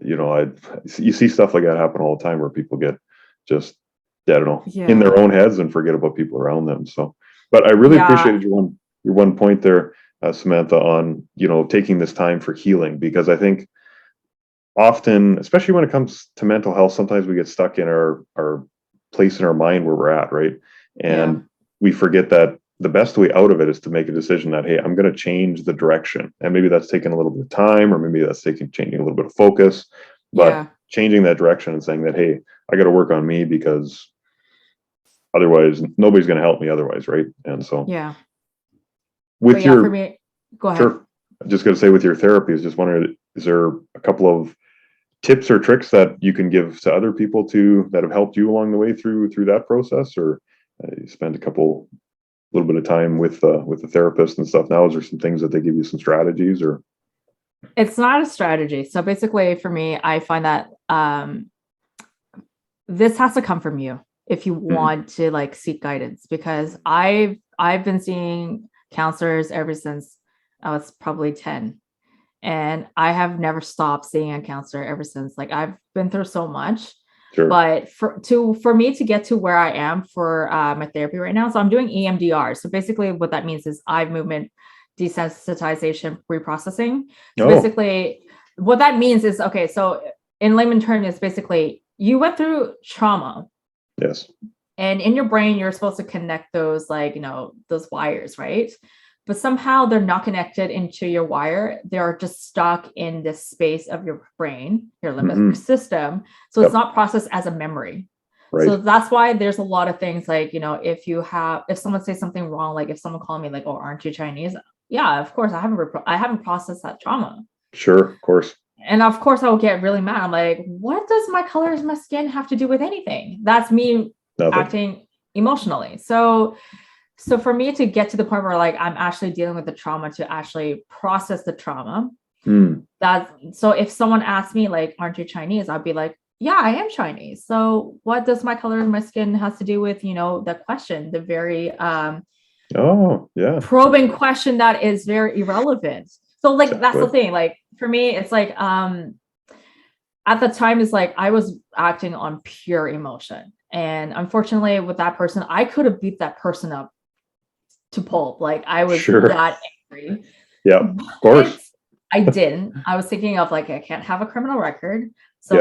you see stuff like that happen all the time where people get just, I don't know, in their own heads and forget about people around them. So, but I really appreciated your one point there, Samantha, on taking this time for healing, because I think often, especially when it comes to mental health, sometimes we get stuck in our place in our mind where we're at, right? And we forget that the best way out of it is to make a decision that, hey, I'm going to change the direction. And maybe that's taking a little bit of time, or maybe that's changing a little bit of focus, but changing that direction and saying that, hey, I got to work on me because otherwise nobody's going to help me otherwise, right? And so for me, go ahead. Sure. I'm just going to say with your therapy, I was just wondering, is there a couple of tips or tricks that you can give to other people that have helped you along the way through that process, or you spend a little bit of time with the therapist and stuff now? Is there some things that they give you, some strategies? Or it's not a strategy. So basically for me, I find that this has to come from you if you want to seek guidance, because I've been seeing counselors ever since I was probably 10. And I have never stopped seeing a counselor ever since. I've been through so much, but for me to get to where I am for my therapy right now. So I'm doing EMDR. So basically what that means is eye movement desensitization reprocessing. So basically what that means is, okay, so in layman terms, it's basically you went through trauma. Yes. And in your brain, you're supposed to connect those those wires, right? But somehow they're not connected into your wire. They're just stuck in this space of your brain, your limbic system. So it's not processed as a memory. Right. So that's why there's a lot of things if someone says something wrong, like if someone called me oh, aren't you Chinese? Yeah, of course I haven't processed that trauma. Sure, of course. And of course I will get really mad. I'm like, what does my color of my skin have to do with anything? That's me acting emotionally. So So for me to get to the point where like I'm actually dealing with the trauma, to actually process the trauma, that so if someone asks me like, aren't you Chinese? I'd be like, yeah, I am Chinese. So what does my color of my skin has to do with, the question, the very Oh, yeah. probing question that is very irrelevant. So like that's the Exactly. thing. Like for me, it's like at the time it's like I was acting on pure emotion. And unfortunately with that person, I could have beat that person up to pulp. Like I was Sure. that angry. Yeah, of But course. I didn't. I was thinking of like I can't have a criminal record. So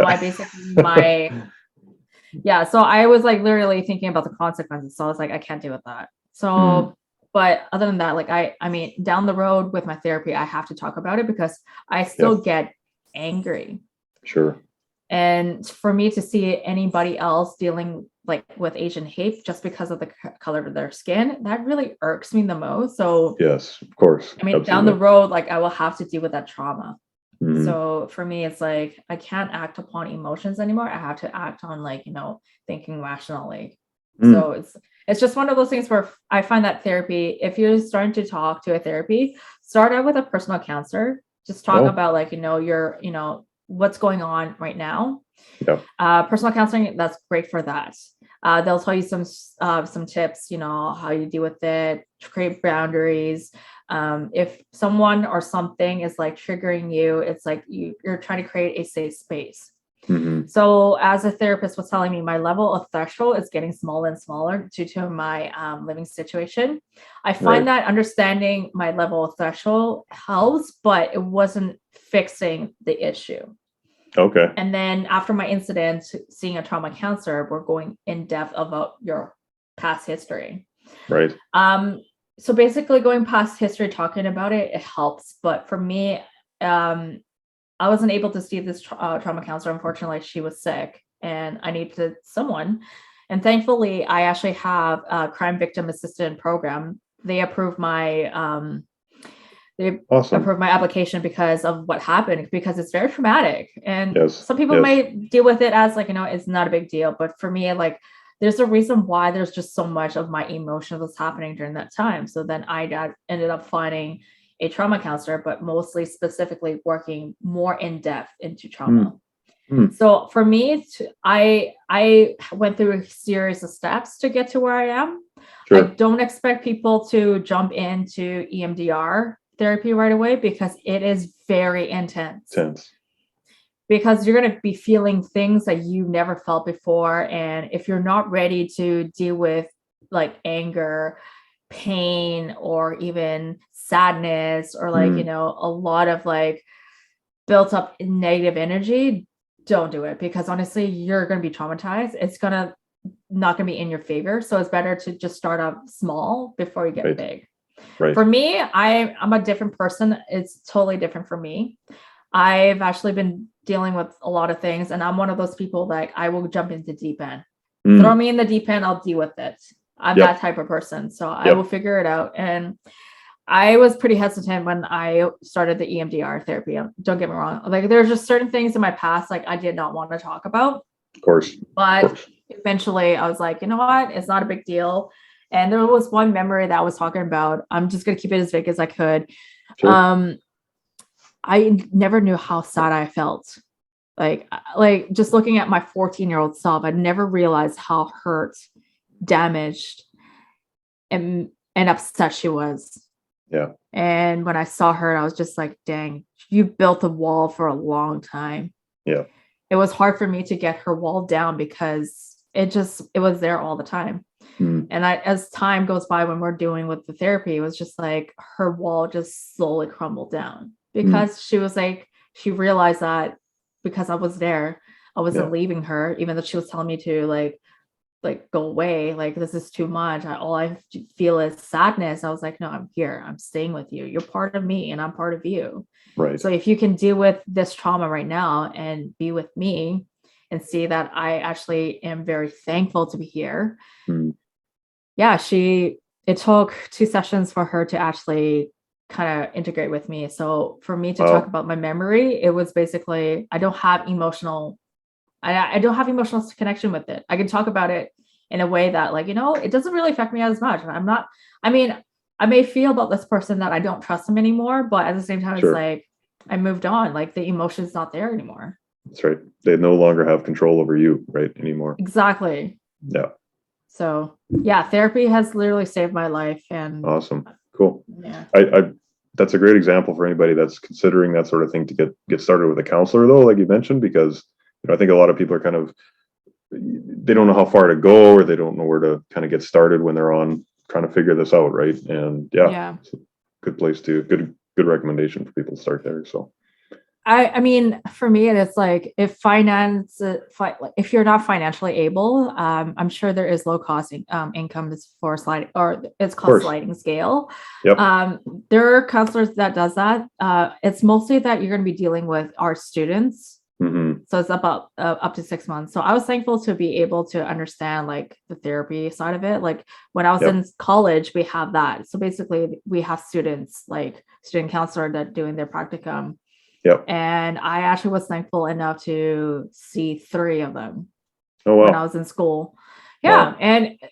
Yeah. so I was like literally thinking about the consequences. So I was like, I can't deal with that. Mm, So, but other than that, like I mean, down the road with my therapy, I have to talk about it because I yeah, still get angry. sure. And for me to see anybody else dealing like with Asian hate just because of the color of their skin, that really irks me the most. So, Yes, of course. I mean, down the Absolutely. road, like I will have to deal with that trauma. Mm, So for me, it's like I can't act upon emotions anymore. I have to act on like, thinking rationally. mm, So it's just one of those things where I find that therapy, if you're starting to talk to a therapy, start out with a personal counselor. Just talk oh, about like, your, what's going on right now. yeah. Personal counseling, that's great for that. They'll tell you some tips, how you deal with it, to create boundaries. If someone or something is like triggering you, it's like you're trying to create a safe space. Hmm. So as a therapist was telling me, my level of threshold is getting smaller and smaller due to my living situation. I find Right. that understanding my level of threshold helps, but it wasn't fixing the issue. Okay. And then after my incident, seeing a trauma counselor, we're going in depth about your past history. Right. So basically going past history, talking about it, it helps. But for me, I wasn't able to see this trauma counselor. Unfortunately, she was sick and I needed someone. And thankfully, I actually have a crime victim assistance program. They Awesome. approved my application because of what happened, because it's very traumatic. And Yes. some people Yes. might deal with it as like, it's not a big deal. But for me, like, there's a reason why there's just so much of my emotion that's happening during that time. So then I ended up finding a trauma counselor, but mostly specifically working more in depth into trauma. Mm, mm, So for me, I went through a series of steps to get to where I am. I sure. don't expect people to jump into EMDR therapy right away because it is very intense. Tense. Because you're going to be feeling things that you never felt before. And if you're not ready to deal with like anger, pain, or even sadness, or like, Mm, a lot of like built up negative energy, don't do it, because honestly, you're going to be traumatized. It's going to not going to be in your favor. So it's better to just start off small before you get right. big. Right. For me, I'm a different person. It's totally different for me. I've actually been dealing with a lot of things, and I'm one of those people that I will jump into deep end. Throw Mm, me in the deep end, I'll deal with it. I'm that yep. type of person. So I will Yep. figure it out. And I was pretty hesitant when I started the EMDR therapy. Don't get me wrong. Like there's just certain things in my past, like I did not want to talk about, Of course. Of but course. eventually I was like, you know what? It's not a big deal. And there was one memory that I was talking about. I'm just going to keep it as vague as I could. Sure. Um, I never knew how sad I felt. Like just looking at my 14-year-old self, I never realized how hurt, damaged, and upset she was. Yeah. And when I saw her, I was just like, dang, you built a wall for a long time. Yeah. It was hard for me to get her wall down because it was there all the time. Mm, And as time goes by, when we're doing with the therapy, it was just like her wall just slowly crumbled down mm, because she realized that because I was there, I yeah. wasn't leaving her, even though she was telling me to like go away, like this is too much. All I feel is sadness. I was like, no, I'm here. I'm staying with you. You're part of me and I'm part of you. Right. So if you can deal with this trauma right now and be with me and see that I actually am very thankful to be here. Mm, Yeah, it took 2 sessions for her to actually kind of integrate with me. So for me to talk wow. about my memory, it was basically I don't have emotional connection with it. I can talk about it in a way that like, it doesn't really affect me as much. I mean, I may feel about this person that I don't trust him anymore, but at the same time, it's Sure. like I moved on. Like the emotion's not there anymore. That's right. They no longer have control over you, right, anymore. Exactly. Yeah. So yeah, therapy has literally saved my life. And Awesome. Cool. yeah. I that's a great example for anybody that's considering that sort of thing to get started with a counselor, though, like you mentioned, because I think a lot of people are kind of, they don't know how far to go, or they don't know where to kind of get started when they're on trying to figure this out, right? And Yeah. it's a good place to good recommendation for people to start there. So I mean, for me, it's like if if you're not financially able, I'm sure there is low cost income for sliding, or it's of called course, sliding scale. yep, There are counselors that does that. It's mostly that you're going to be dealing with our students. mm-hmm. So it's about up to 6 months. So I was thankful to be able to understand like the therapy side of it. Like when I was Yep. in college, we have that. So basically we have students, like student counselor that doing their practicum. Yep. And I actually was thankful enough to see 3 of them Oh when I wow. was in school. Yeah. Wow.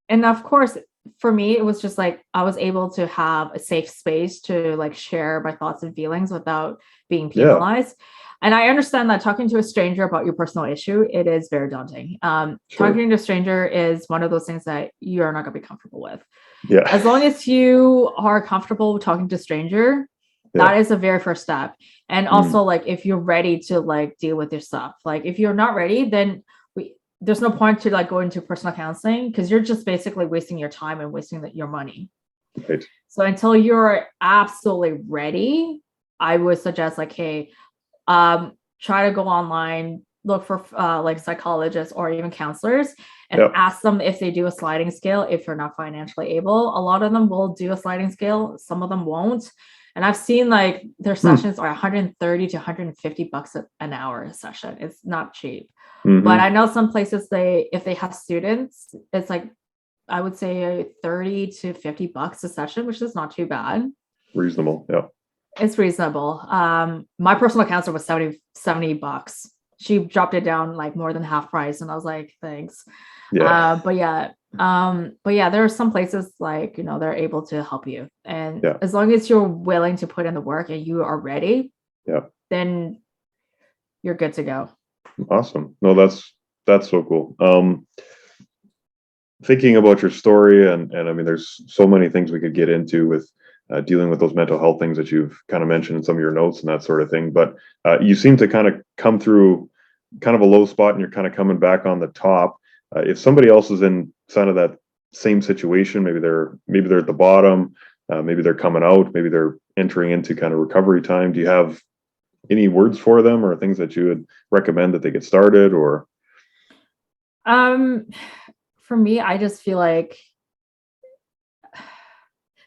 And of course, for me, it was just like I was able to have a safe space to like share my thoughts and feelings without being Yeah. penalized. And I understand that talking to a stranger about your personal issue, it is very daunting. Sure. Talking to a stranger is one of those things that you are not going to be comfortable with. Yeah. As long as you are comfortable talking to a stranger, Yeah. that is the very first step. And also like if you're ready to like deal with your stuff, like if you're not ready, then there's no point to like go into personal counseling, because you're just basically wasting your time and wasting your money. Right. So until you're absolutely ready, I would suggest like, hey, try to go online, look for like psychologists or even counselors, and Yep. ask them if they do a sliding scale. If you're not financially able, a lot of them will do a sliding scale, some of them won't. And I've seen like their sessions are 130 to 150 bucks an hour a session. It's not cheap. Mm-hmm. But I know some places if they have students, it's like I would say 30 to 50 bucks a session, which is not too bad. Reasonable. Yeah. It's reasonable. My personal counselor was 70 bucks. She dropped it down like more than half price. And I was like, thanks. Yeah. But yeah, there are some places like, they're able to help you. And Yeah. as long as you're willing to put in the work and you are ready, Yeah. then you're good to go. Awesome. No, that's so cool. Thinking about your story, and I mean, there's so many things we could get into with dealing with those mental health things that you've kind of mentioned in some of your notes and that sort of thing. But you seem to kind of come through kind of a low spot, and you're kind of coming back on the top. If somebody else is in kind of that same situation, maybe they're at the bottom, maybe they're coming out, maybe they're entering into kind of recovery time. Do you have any words for them, or things that you would recommend that they get started? Or for me, I just feel like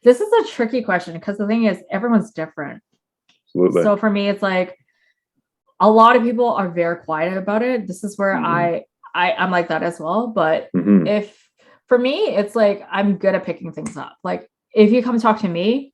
this is a tricky question, because the thing is everyone's different. absolutely. So for me, it's like a lot of people are very quiet about it. This is where I'm like that as well. But if for me, it's like I'm good at picking things up. Like if you come talk to me,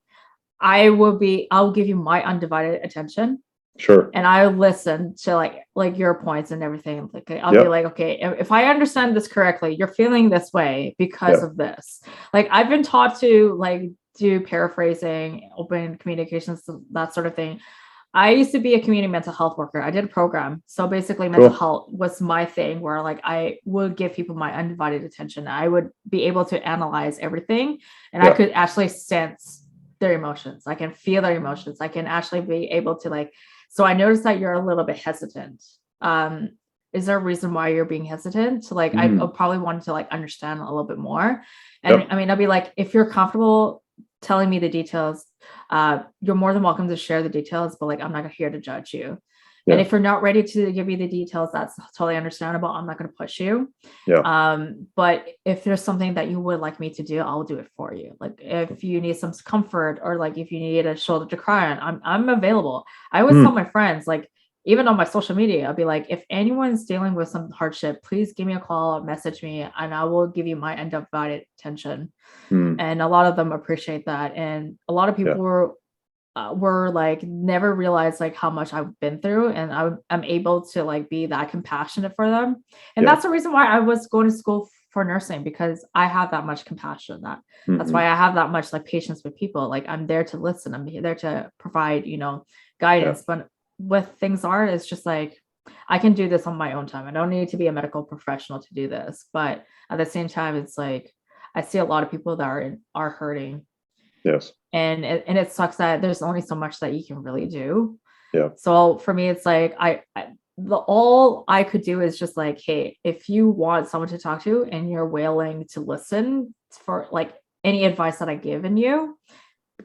I'll give you my undivided attention. Sure. And I'll listen to like your points and everything. Like I'll be like, okay, if I understand this correctly, you're feeling this way because of this. Like I've been taught to like do paraphrasing, open communications, that sort of thing. I used to be a community mental health worker. I did a program. So basically mental health was my thing, where like I would give people my undivided attention. I would be able to analyze everything, and I could actually sense their emotions. I can feel their emotions. I can actually be able to like, so I noticed that you're a little bit hesitant. Is there a reason why you're being hesitant? So like, I probably wanted to like understand a little bit more. And I mean, I'll be like, if you're comfortable telling me the details, you're more than welcome to share the details, but like, I'm not here to judge you. And if you're not ready to give me the details, that's totally understandable. I'm not going to push you. But if there's something that you would like me to do, I'll do it for you. Like if you need some comfort, or like if you need a shoulder to cry on, I'm available. I always tell my friends, like even on my social media, I'll be like, if anyone's dealing with some hardship, please give me a call, message me, and I will give you my undivided attention. And a lot of them appreciate that. And a lot of people were like never realized like how much I've been through, and I'm able to like be that compassionate for them. And that's the reason why I was going to school for nursing because I have that much compassion. That's why I have that much like patience with people. Like I'm there to listen. I'm there to provide, guidance. But with things art, it's just like I can do this on my own time. I don't need to be a medical professional to do this. But at the same time, it's like I see a lot of people that are hurting. Yes. And it sucks that there's only so much that you can really do. Yeah. So for me, it's like all I could do is just like, hey, if you want someone to talk to and you're willing to listen for like any advice that I given you,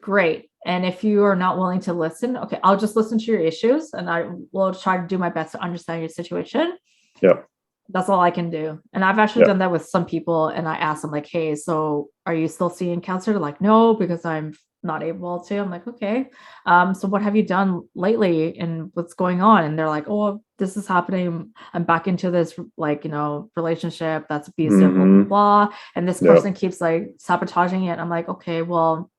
great. And if you are not willing to listen, okay, I'll just listen to your issues and I will try to do my best to understand your situation. Yeah. That's all I can do. And I've actually done that with some people. And I asked them like, hey, so are you still seeing counselor? They're like, no, because I'm not able to. I'm like, okay. So what have you done lately and what's going on? And they're like, oh, this is happening. I'm back into this like, relationship that's abusive, blah, blah, blah. And this person keeps like sabotaging it. I'm like, okay, well,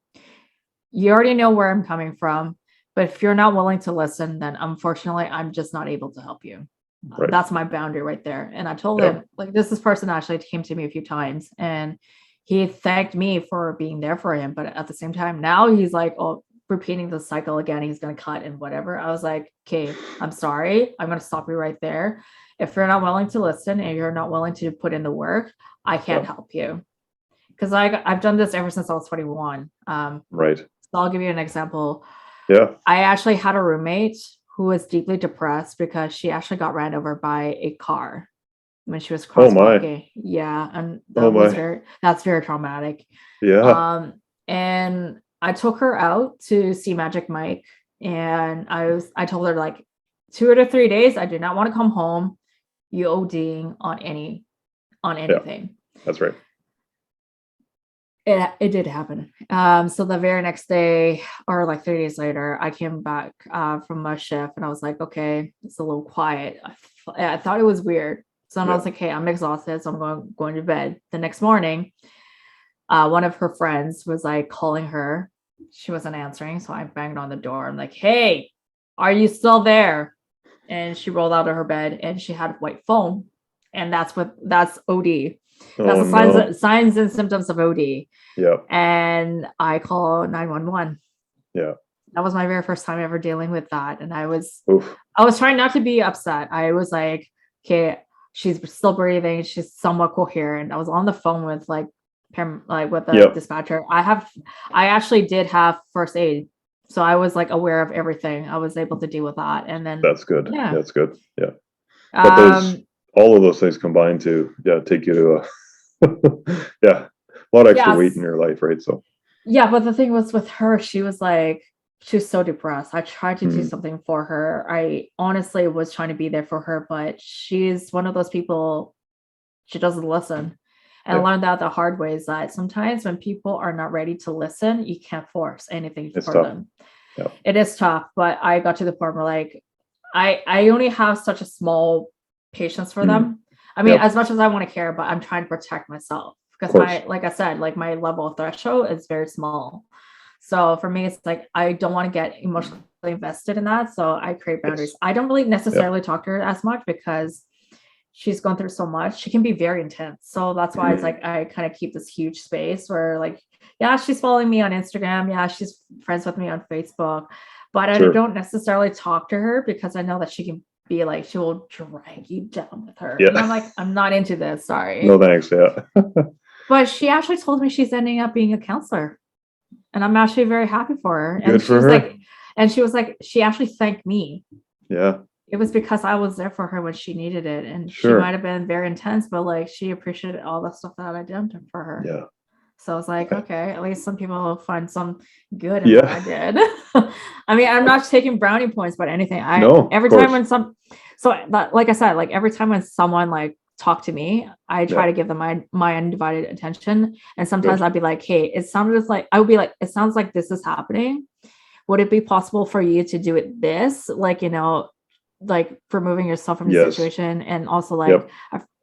you already know where I'm coming from. But if you're not willing to listen, then unfortunately, I'm just not able to help you. Right. That's my boundary right there. And I told him, like, this person actually came to me a few times and he thanked me for being there for him. But at the same time, now he's like, oh, repeating the cycle again. He's going to cut and whatever. I was like, okay, I'm sorry. I'm going to stop you right there. If you're not willing to listen and you're not willing to put in the work, I can't help you. Because I've done this ever since I was 21. Right. So I'll give you an example. Yeah. I actually had a roommate who was deeply depressed because she actually got ran over by a car when she was crosswalking. Yeah, and that's very traumatic. Yeah. And I took her out to see Magic Mike, and I told her like 2 to 3 days, I do not want to come home. You ODing on anything. Yeah, that's right. It did happen. So the very next day, or like 3 days later, I came back from my shift and I was like, okay, it's a little quiet. I thought it was weird. So I was like, hey, I'm exhausted. So I'm going to bed. The next morning, one of her friends was like calling her. She wasn't answering. So I banged on the door. I'm like, hey, are you still there? And she rolled out of her bed and she had white foam. And that's OD. That's the signs and symptoms of OD. Yeah. And I call 911. Yeah. That was my very first time ever dealing with that. And I was trying not to be upset. I was like, okay, she's still breathing. She's somewhat coherent. I was on the phone with with the dispatcher. I actually did have first aid. So I was like aware of everything. I was able to deal with that. And then that's good. Yeah. That's good. Yeah. But all of those things combined to take you to a lot of extra weight in your life, right? So but the thing was with her, she was so depressed. I tried to do something for her. I honestly was trying to be there for her, but she's one of those people, she doesn't listen. And I learned that the hard way is that sometimes when people are not ready to listen, you can't force anything for them. Yeah. It is tough, but I got to the point where like I only have such a small patience for them. I mean, as much as I want to care, but I'm trying to protect myself because like I said, like my level of threshold is very small. So for me, it's like, I don't want to get emotionally invested in that. So I create boundaries. I don't really necessarily talk to her as much because she's gone through so much. She can be very intense. So that's why it's like, I kind of keep this huge space where like, she's following me on Instagram. Yeah, she's friends with me on Facebook, but I don't necessarily talk to her because I know that she can be like, she will drag you down with her. And I'm like, I'm not into this. Sorry. No, thanks. Yeah. But she actually told me she's ending up being a counselor. And I'm actually very happy for her. Good for her. She was like, she actually thanked me. Yeah. It was because I was there for her when she needed it. And she might have been very intense, but like she appreciated all the stuff that I did for her. Yeah. So I was like, okay, at least some people will find some good in what I did. I mean, I'm not taking brownie points, but anything. Every time when like I said, like every time when someone like talk to me, I try to give them my undivided attention. And sometimes I'd be like, hey, it sounds like this is happening. Would it be possible for you to do it this? Like, like removing yourself from the situation and also like,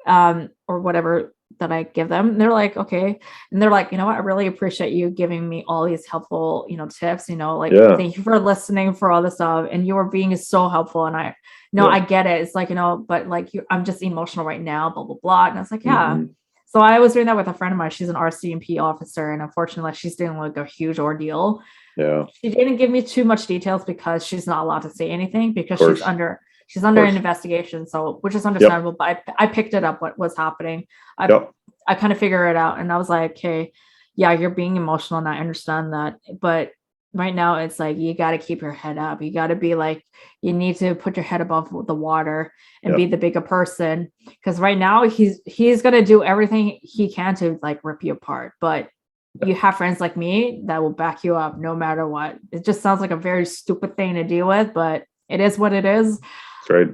or whatever that I give them. And they're like, okay. And they're like, you know what? I really appreciate you giving me all these helpful, tips, thank you for listening for all this stuff. And you were being so helpful. And I get it. It's like, but like I'm just emotional right now, blah, blah, blah. And I was like, So I was doing that with a friend of mine. She's an RCMP officer, and unfortunately, she's doing like a huge ordeal. Yeah. She didn't give me too much details because she's not allowed to say anything because Of course. she's Of under course. an investigation. So which is Yep. understandable. But I picked it up what was happening. Yep. I kind of figure it out, and I was like, okay, yeah, you're being emotional, and I understand that, but right now it's like you got to keep your head up. You got to be like, you need to put your head above the water and be Yep. the bigger person, because right now he's gonna do everything he can to like rip you apart, but you have friends like me that will back you up no matter what. It just sounds like a very stupid thing to deal with, but it is what it is. That's right.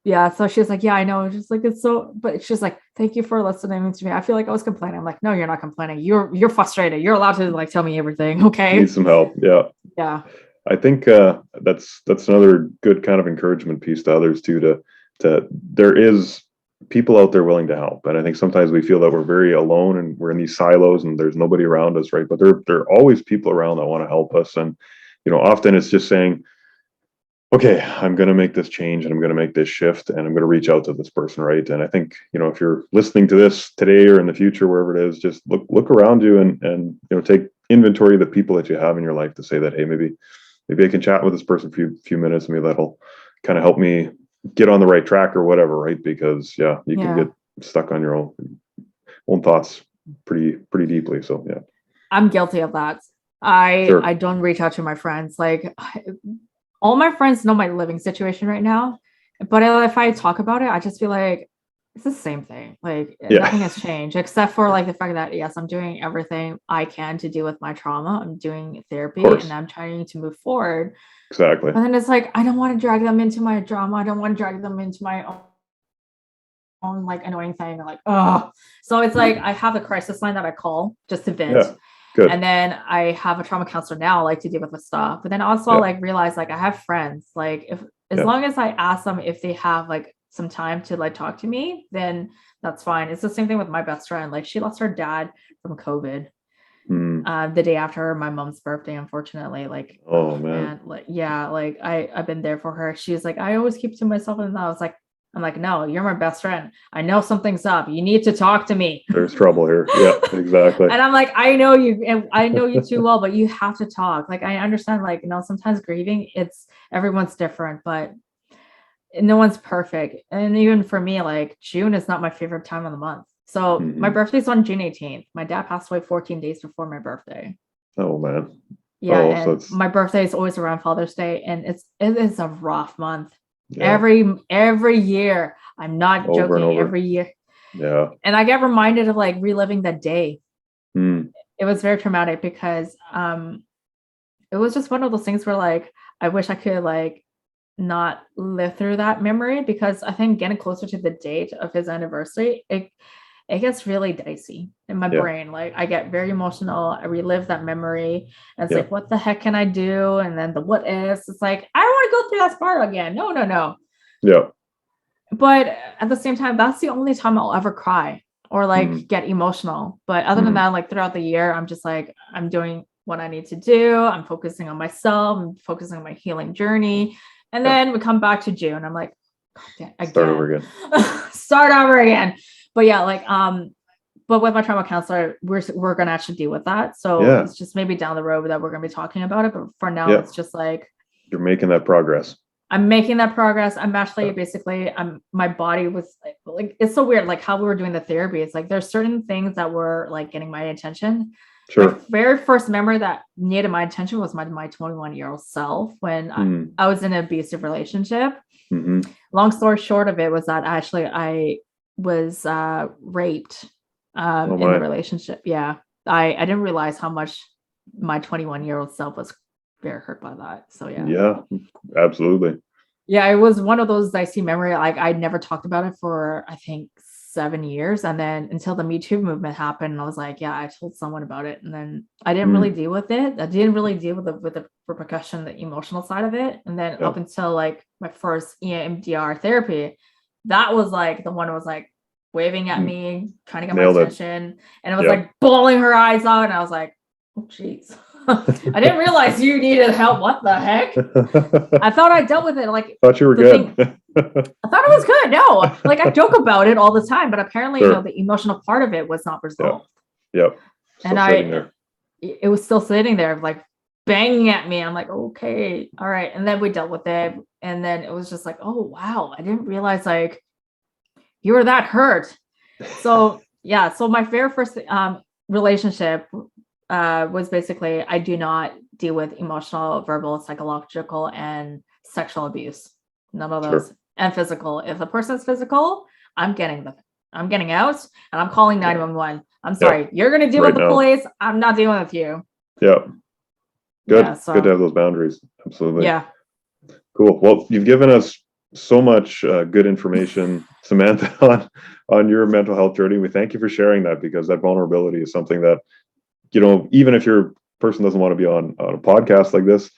Yeah, so she's like, yeah, I know. Just like it's so, but she's like, thank you for listening to me. I feel like I was complaining. I'm like, no, you're not complaining. You're frustrated. You're allowed to like tell me everything. Okay. Need some help. Yeah. Yeah. I think that's another good kind of encouragement piece to others too. To there is people out there willing to help, and I think sometimes we feel that we're very alone and we're in these silos and there's nobody around us, right? But there are always people around that want to help us, and often it's just saying, okay, I'm going to make this change and I'm going to make this shift and I'm going to reach out to this person, right? And I think if you're listening to this today or in the future, wherever it is, just look around you and take inventory of the people that you have in your life to say that, hey, maybe I can chat with this person for a few minutes. Maybe that'll kind of help me get on the right track or whatever, right? Because you can get stuck on your own thoughts pretty deeply. So yeah, I'm guilty of that. I don't reach out to my friends. Like all my friends know my living situation right now, but if I talk about it, I just feel like it's the same thing. Like nothing has changed except for like the fact that yes, I'm doing everything I can to deal with my trauma. I'm doing therapy and I'm trying to move forward. Exactly. And then it's like I don't want to drag them into my drama. I don't want to drag them into my own like annoying thing. Like so it's like I have a crisis line that I call just to vent. Yeah. Good. And then I have a trauma counselor now, like to deal with the stuff. But then also like realize like I have friends. Like if as long as I ask them if they have like some time to like talk to me, then that's fine. It's the same thing with my best friend. Like she lost her dad from COVID the day after my mom's birthday, unfortunately. Like oh man. Like like I've been there for her. She's like, I always keep to myself, and I was like, I'm like, no, you're my best friend. I know something's up. You need to talk to me. There's trouble here. Yeah, exactly. And I'm like, I know you, and I know you too well, but you have to talk. Like, I understand, like, sometimes grieving, everyone's different, but no one's perfect. And even for me, like, June is not my favorite time of the month. So my birthday's on June 18th. My dad passed away 14 days before my birthday. Oh man. Yeah. And my birthday is always around Father's Day, and it is a rough month. Yeah. Every year, I'm not joking. Every year, and I get reminded of like reliving that day. It was very traumatic because it was just one of those things where like I wish I could like not live through that memory, because I think getting closer to the date of his anniversary, it gets really dicey in my brain. Like I get very emotional. I relive that memory. And it's like, what the heck can I do? And then the what ifs. It's like, I don't want to go through that spiral again. No. Yeah. But at the same time, that's the only time I'll ever cry or like get emotional. But other than that, like throughout the year, I'm just like, I'm doing what I need to do. I'm focusing on myself. I'm focusing on my healing journey. And then we come back to June. I'm like, again. Start over again. But yeah, like, but with my trauma counselor, we're gonna actually deal with that. So it's just maybe down the road that we're gonna be talking about it. But for now, it's just like you're making that progress. I'm making that progress. I'm actually basically, my body was like, it's so weird, like how we were doing the therapy. It's like there's certain things that were like getting my attention. Sure. My very first memory that needed my attention was my 21-year-old self when I was in an abusive relationship. Long story short of it was that actually I was raped in the relationship. Yeah. I didn't realize how much my 21-year-old self was very hurt by that. So yeah, absolutely. Yeah, it was one of those dicey memory. Like I never talked about it for I think 7 years, and then until the Me Too movement happened, I was like, yeah, I told someone about it, and then I didn't really deal with it. I didn't really deal with the repercussion, the emotional side of it, and then up until like my first EMDR therapy, that was like the one who was like waving at me, trying to get my attention, and it was like bawling her eyes out, and I was like, oh jeez. I didn't realize you needed help. What the heck? I thought I dealt with it. Like, thought you were good. I thought it was good. No, like I joke about it all the time, but apparently, Sure. the emotional part of it was not resolved. Yep. And it was still sitting there, like banging at me. I'm like, okay, all right. And then we dealt with it. And then it was just like, oh, wow. I didn't realize like you were that hurt. So, yeah. So my very first relationship was basically, I do not deal with emotional, verbal, psychological, and sexual abuse. None of those. Sure. And physical. If the person's physical, I'm getting out and I'm calling 911. I'm sorry. You're going to deal with the police. I'm not dealing with you. Yeah. Good. Yeah, good to have those boundaries. Absolutely. Yeah. Cool. Well, you've given us so much good information, Samantha, on your mental health journey. We thank you for sharing that, because that vulnerability is something that, even if your person doesn't want to be on a podcast like this,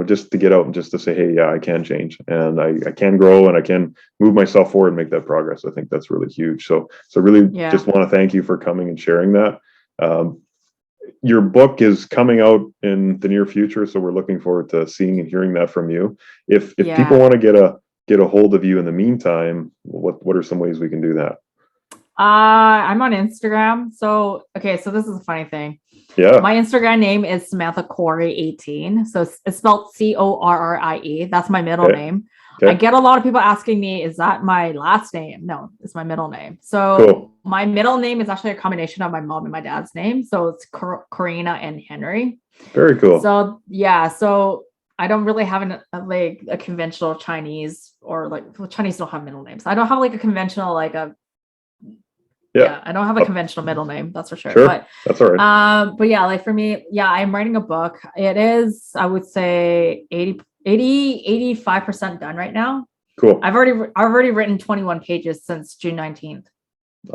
just to get out and just to say, hey, yeah, I can change and I can grow and I can move myself forward and make that progress. I think that's really huge. So really just want to thank you for coming and sharing that. Your book is coming out in the near future, so we're looking forward to seeing and hearing that from you. If people want to get a hold of you in the meantime, what are some ways we can do that? I'm on Instagram. So this is a funny thing. Yeah. My Instagram name is Samantha Corrie 18. So it's spelled Corrie. That's my middle name. Okay. I get a lot of people asking me, is that my last name? No, it's my middle name. So My middle name is actually a combination of my mom and my dad's name. So it's Karina and Henry. Very cool. So so I don't really have a conventional Chinese, or Chinese don't have middle names. I don't have a conventional I don't have a conventional middle name, that's for sure. But that's all right. But yeah, for me, I'm writing a book. It is, I would say 85% done right now. Cool. I've already written 21 pages since June 19th.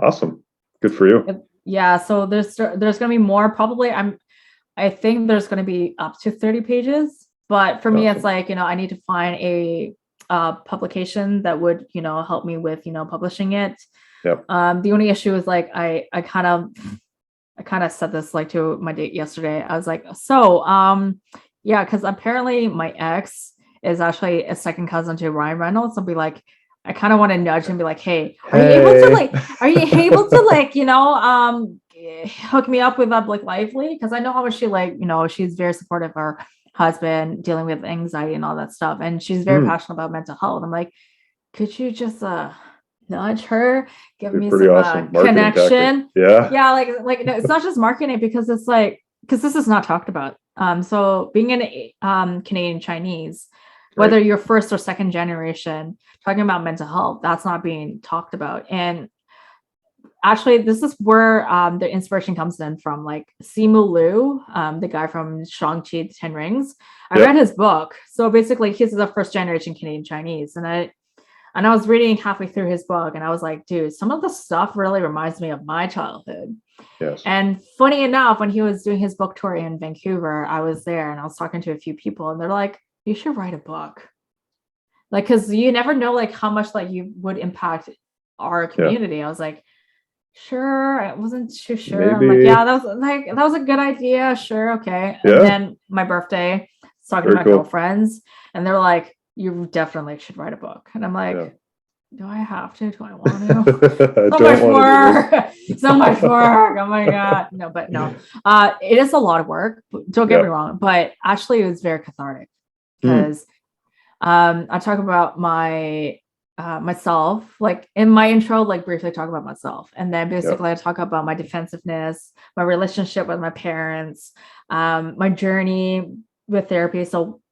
Awesome. Good for you. Yeah. So there's going to be more. Probably I think there's going to be up to 30 pages, but for me, it's I need to find a publication that would, help me with, publishing it. Yep. The only issue is I kind of said this to my date yesterday. I was like, because apparently my ex is actually a second cousin to Ryan Reynolds. I'll be like, I kind of want to nudge and be like, hey, are you able to hook me up with Blake Lively? Because I know how much she she's very supportive of her husband dealing with anxiety and all that stuff, and she's very passionate about mental health. I'm like, could you just nudge her, give me some awesome connection? Tactic. Yeah, no, it's not just marketing, because it's because this is not talked about. So being in Canadian Chinese, whether you're first or second generation, talking about mental health, that's not being talked about. And actually, this is where the inspiration comes in from, Simu Liu, the guy from Shang-Chi, The Ten Rings. I read his book. So basically, he's the first generation Canadian Chinese. And I was reading halfway through his book, and I was like, dude, some of the stuff really reminds me of my childhood. Yes. And funny enough, when he was doing his book tour in Vancouver, I was there and I was talking to a few people, and they're like, you should write a book. Because you never know how much you would impact our community. I was like, sure. I wasn't too sure. Maybe. I'm like, yeah, that was a good idea. Sure. Okay. Yeah. And then my birthday, I was talking to my girlfriends, and they're like, you definitely should write a book. And I'm like, do I have to? Do I want to? So much work. So much work. Oh my God. No. It is a lot of work. Don't get me wrong. But actually, it was very cathartic, because I talk about my myself, in my intro, briefly talk about myself. And then basically I talk about my defensiveness, my relationship with my parents, my journey with therapy. So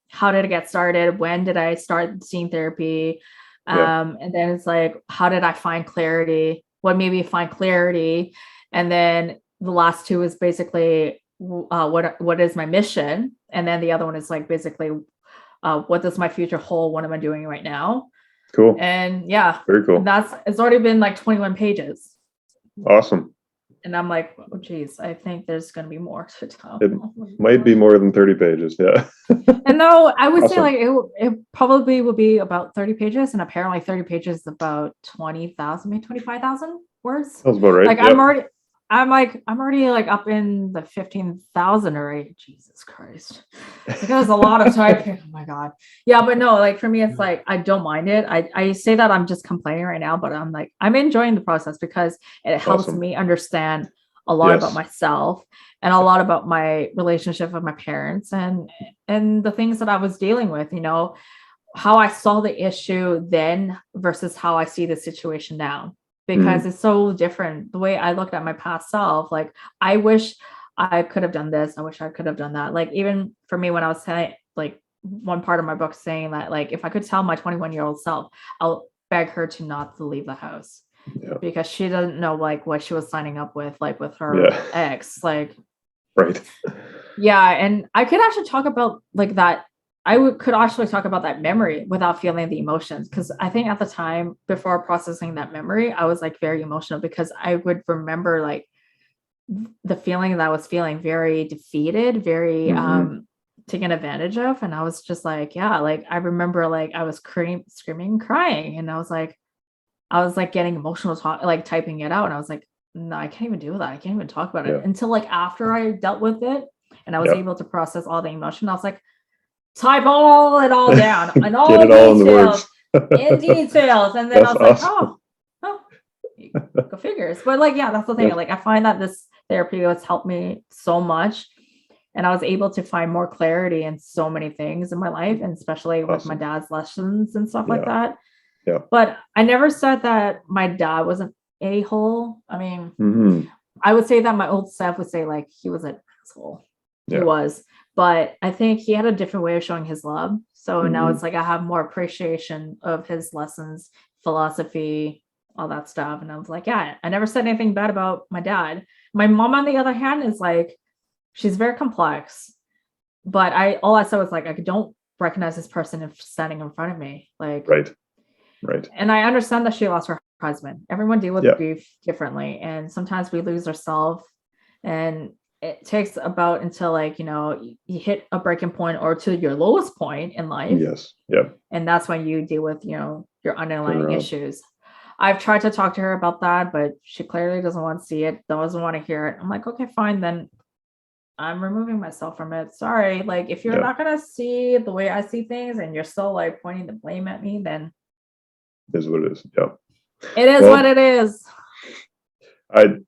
how did it get started? When did I start seeing therapy? And then it's how did I find clarity? What made me find clarity? And then the last two is basically what is my mission? And then the other one is basically what does my future hold? What am I doing right now? Cool. And very cool. It's already been 21 pages. Awesome. And I'm like, oh geez, I think there's going to be more to tell. It might be more than 30 pages. Yeah. And though I would say it probably will be about 30 pages, and apparently 30 pages is about 20,000, maybe 25,000 words. Sounds about right. I'm like, I'm already like up in the 15,000 already. Jesus Christ. Like, that was a lot of typing. Oh my God. Yeah, but no, like for me, it's like, I don't mind it. I say that I'm just complaining right now, but I'm like, I'm enjoying the process because it helps Awesome. me understand a lot about Yes. myself and a lot about my relationship with my parents and the things that I was dealing with, you know, how I saw the issue then versus how I see the situation now, because Mm, it's so different. The way I looked at my past self, like, I wish I could have done this. I wish I could have done that. Like, even for me, when I was saying, like, one part of my book saying that, like, if I could tell my 21-year-old self, I'll beg her to not to leave the house yeah. because she doesn't know like what she was signing up with her Yeah. ex. Like, Right. yeah, and I could actually talk about like that. Could actually talk about that memory without feeling the emotions, because I think at the time before processing that memory, I was like very emotional because I would remember like the feeling that I was feeling, very defeated, very Hmm. taken advantage of, and I was just like, yeah, like I remember like I was screaming, crying, and I was like getting emotional, like typing it out, and I was like, no, I can't even do that. I can't even talk about it Yeah. until like after I dealt with it and I was Yeah. able to process all the emotion. I was like, type it all down and Get all it all in the details, words. in details, and then I That's was like, awesome. oh, go figures. But like, yeah, that's the thing. Yes. Like, I find that this therapy has helped me so much, and I was able to find more clarity in so many things in my life, and especially with my Awesome. dad's lessons and stuff like Yeah. that. Yeah. But I never said that my dad was an a-hole. I mean, Hmm. I would say that my old self would say like he was an asshole. He Yeah. was. But I think he had a different way of showing his love. So now Hmm. it's like I have more appreciation of his lessons, philosophy, all that stuff. And I was like, yeah, I never said anything bad about my dad. My mom, on the other hand, is like, she's very complex. But all I said was like, I don't recognize this person if standing in front of me. Like, Right. Right. and I understand that she lost her husband. Everyone deal with Yeah. grief differently, and sometimes we lose ourselves, and it takes about until like, you know, you hit a breaking point or to your lowest point in life, Yes. Yeah. and that's when you deal with, you know, your Turn underlying around. issues. I've tried to talk to her about that, but she clearly doesn't want to see it, doesn't want to hear it. I'm like, okay, fine, then I'm removing myself from it. Sorry. Like, if you're Yeah. not gonna see the way I see things and you're still like pointing the blame at me, then Is what it is. Yeah. it is what Well, it is.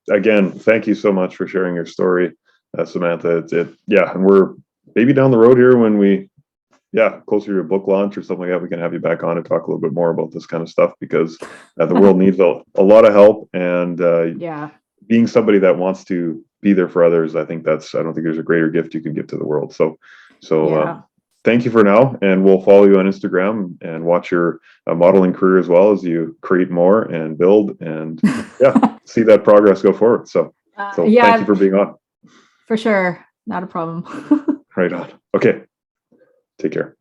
again, thank you so much for sharing your story, Samantha. Yeah, and we're maybe down the road here when closer to a book launch or something like that, we can have you back on and talk a little bit more about this kind of stuff because the world needs a lot of help. And Yeah. being somebody that wants to be there for others, I don't think there's a greater gift you could give to the world. So Yeah. thank you for now. And we'll follow you on Instagram and watch your modeling career as well as you create more and build and see that progress go forward. So thank you Yeah, for being on. for sure. Not a problem. Right on. Okay. Take care.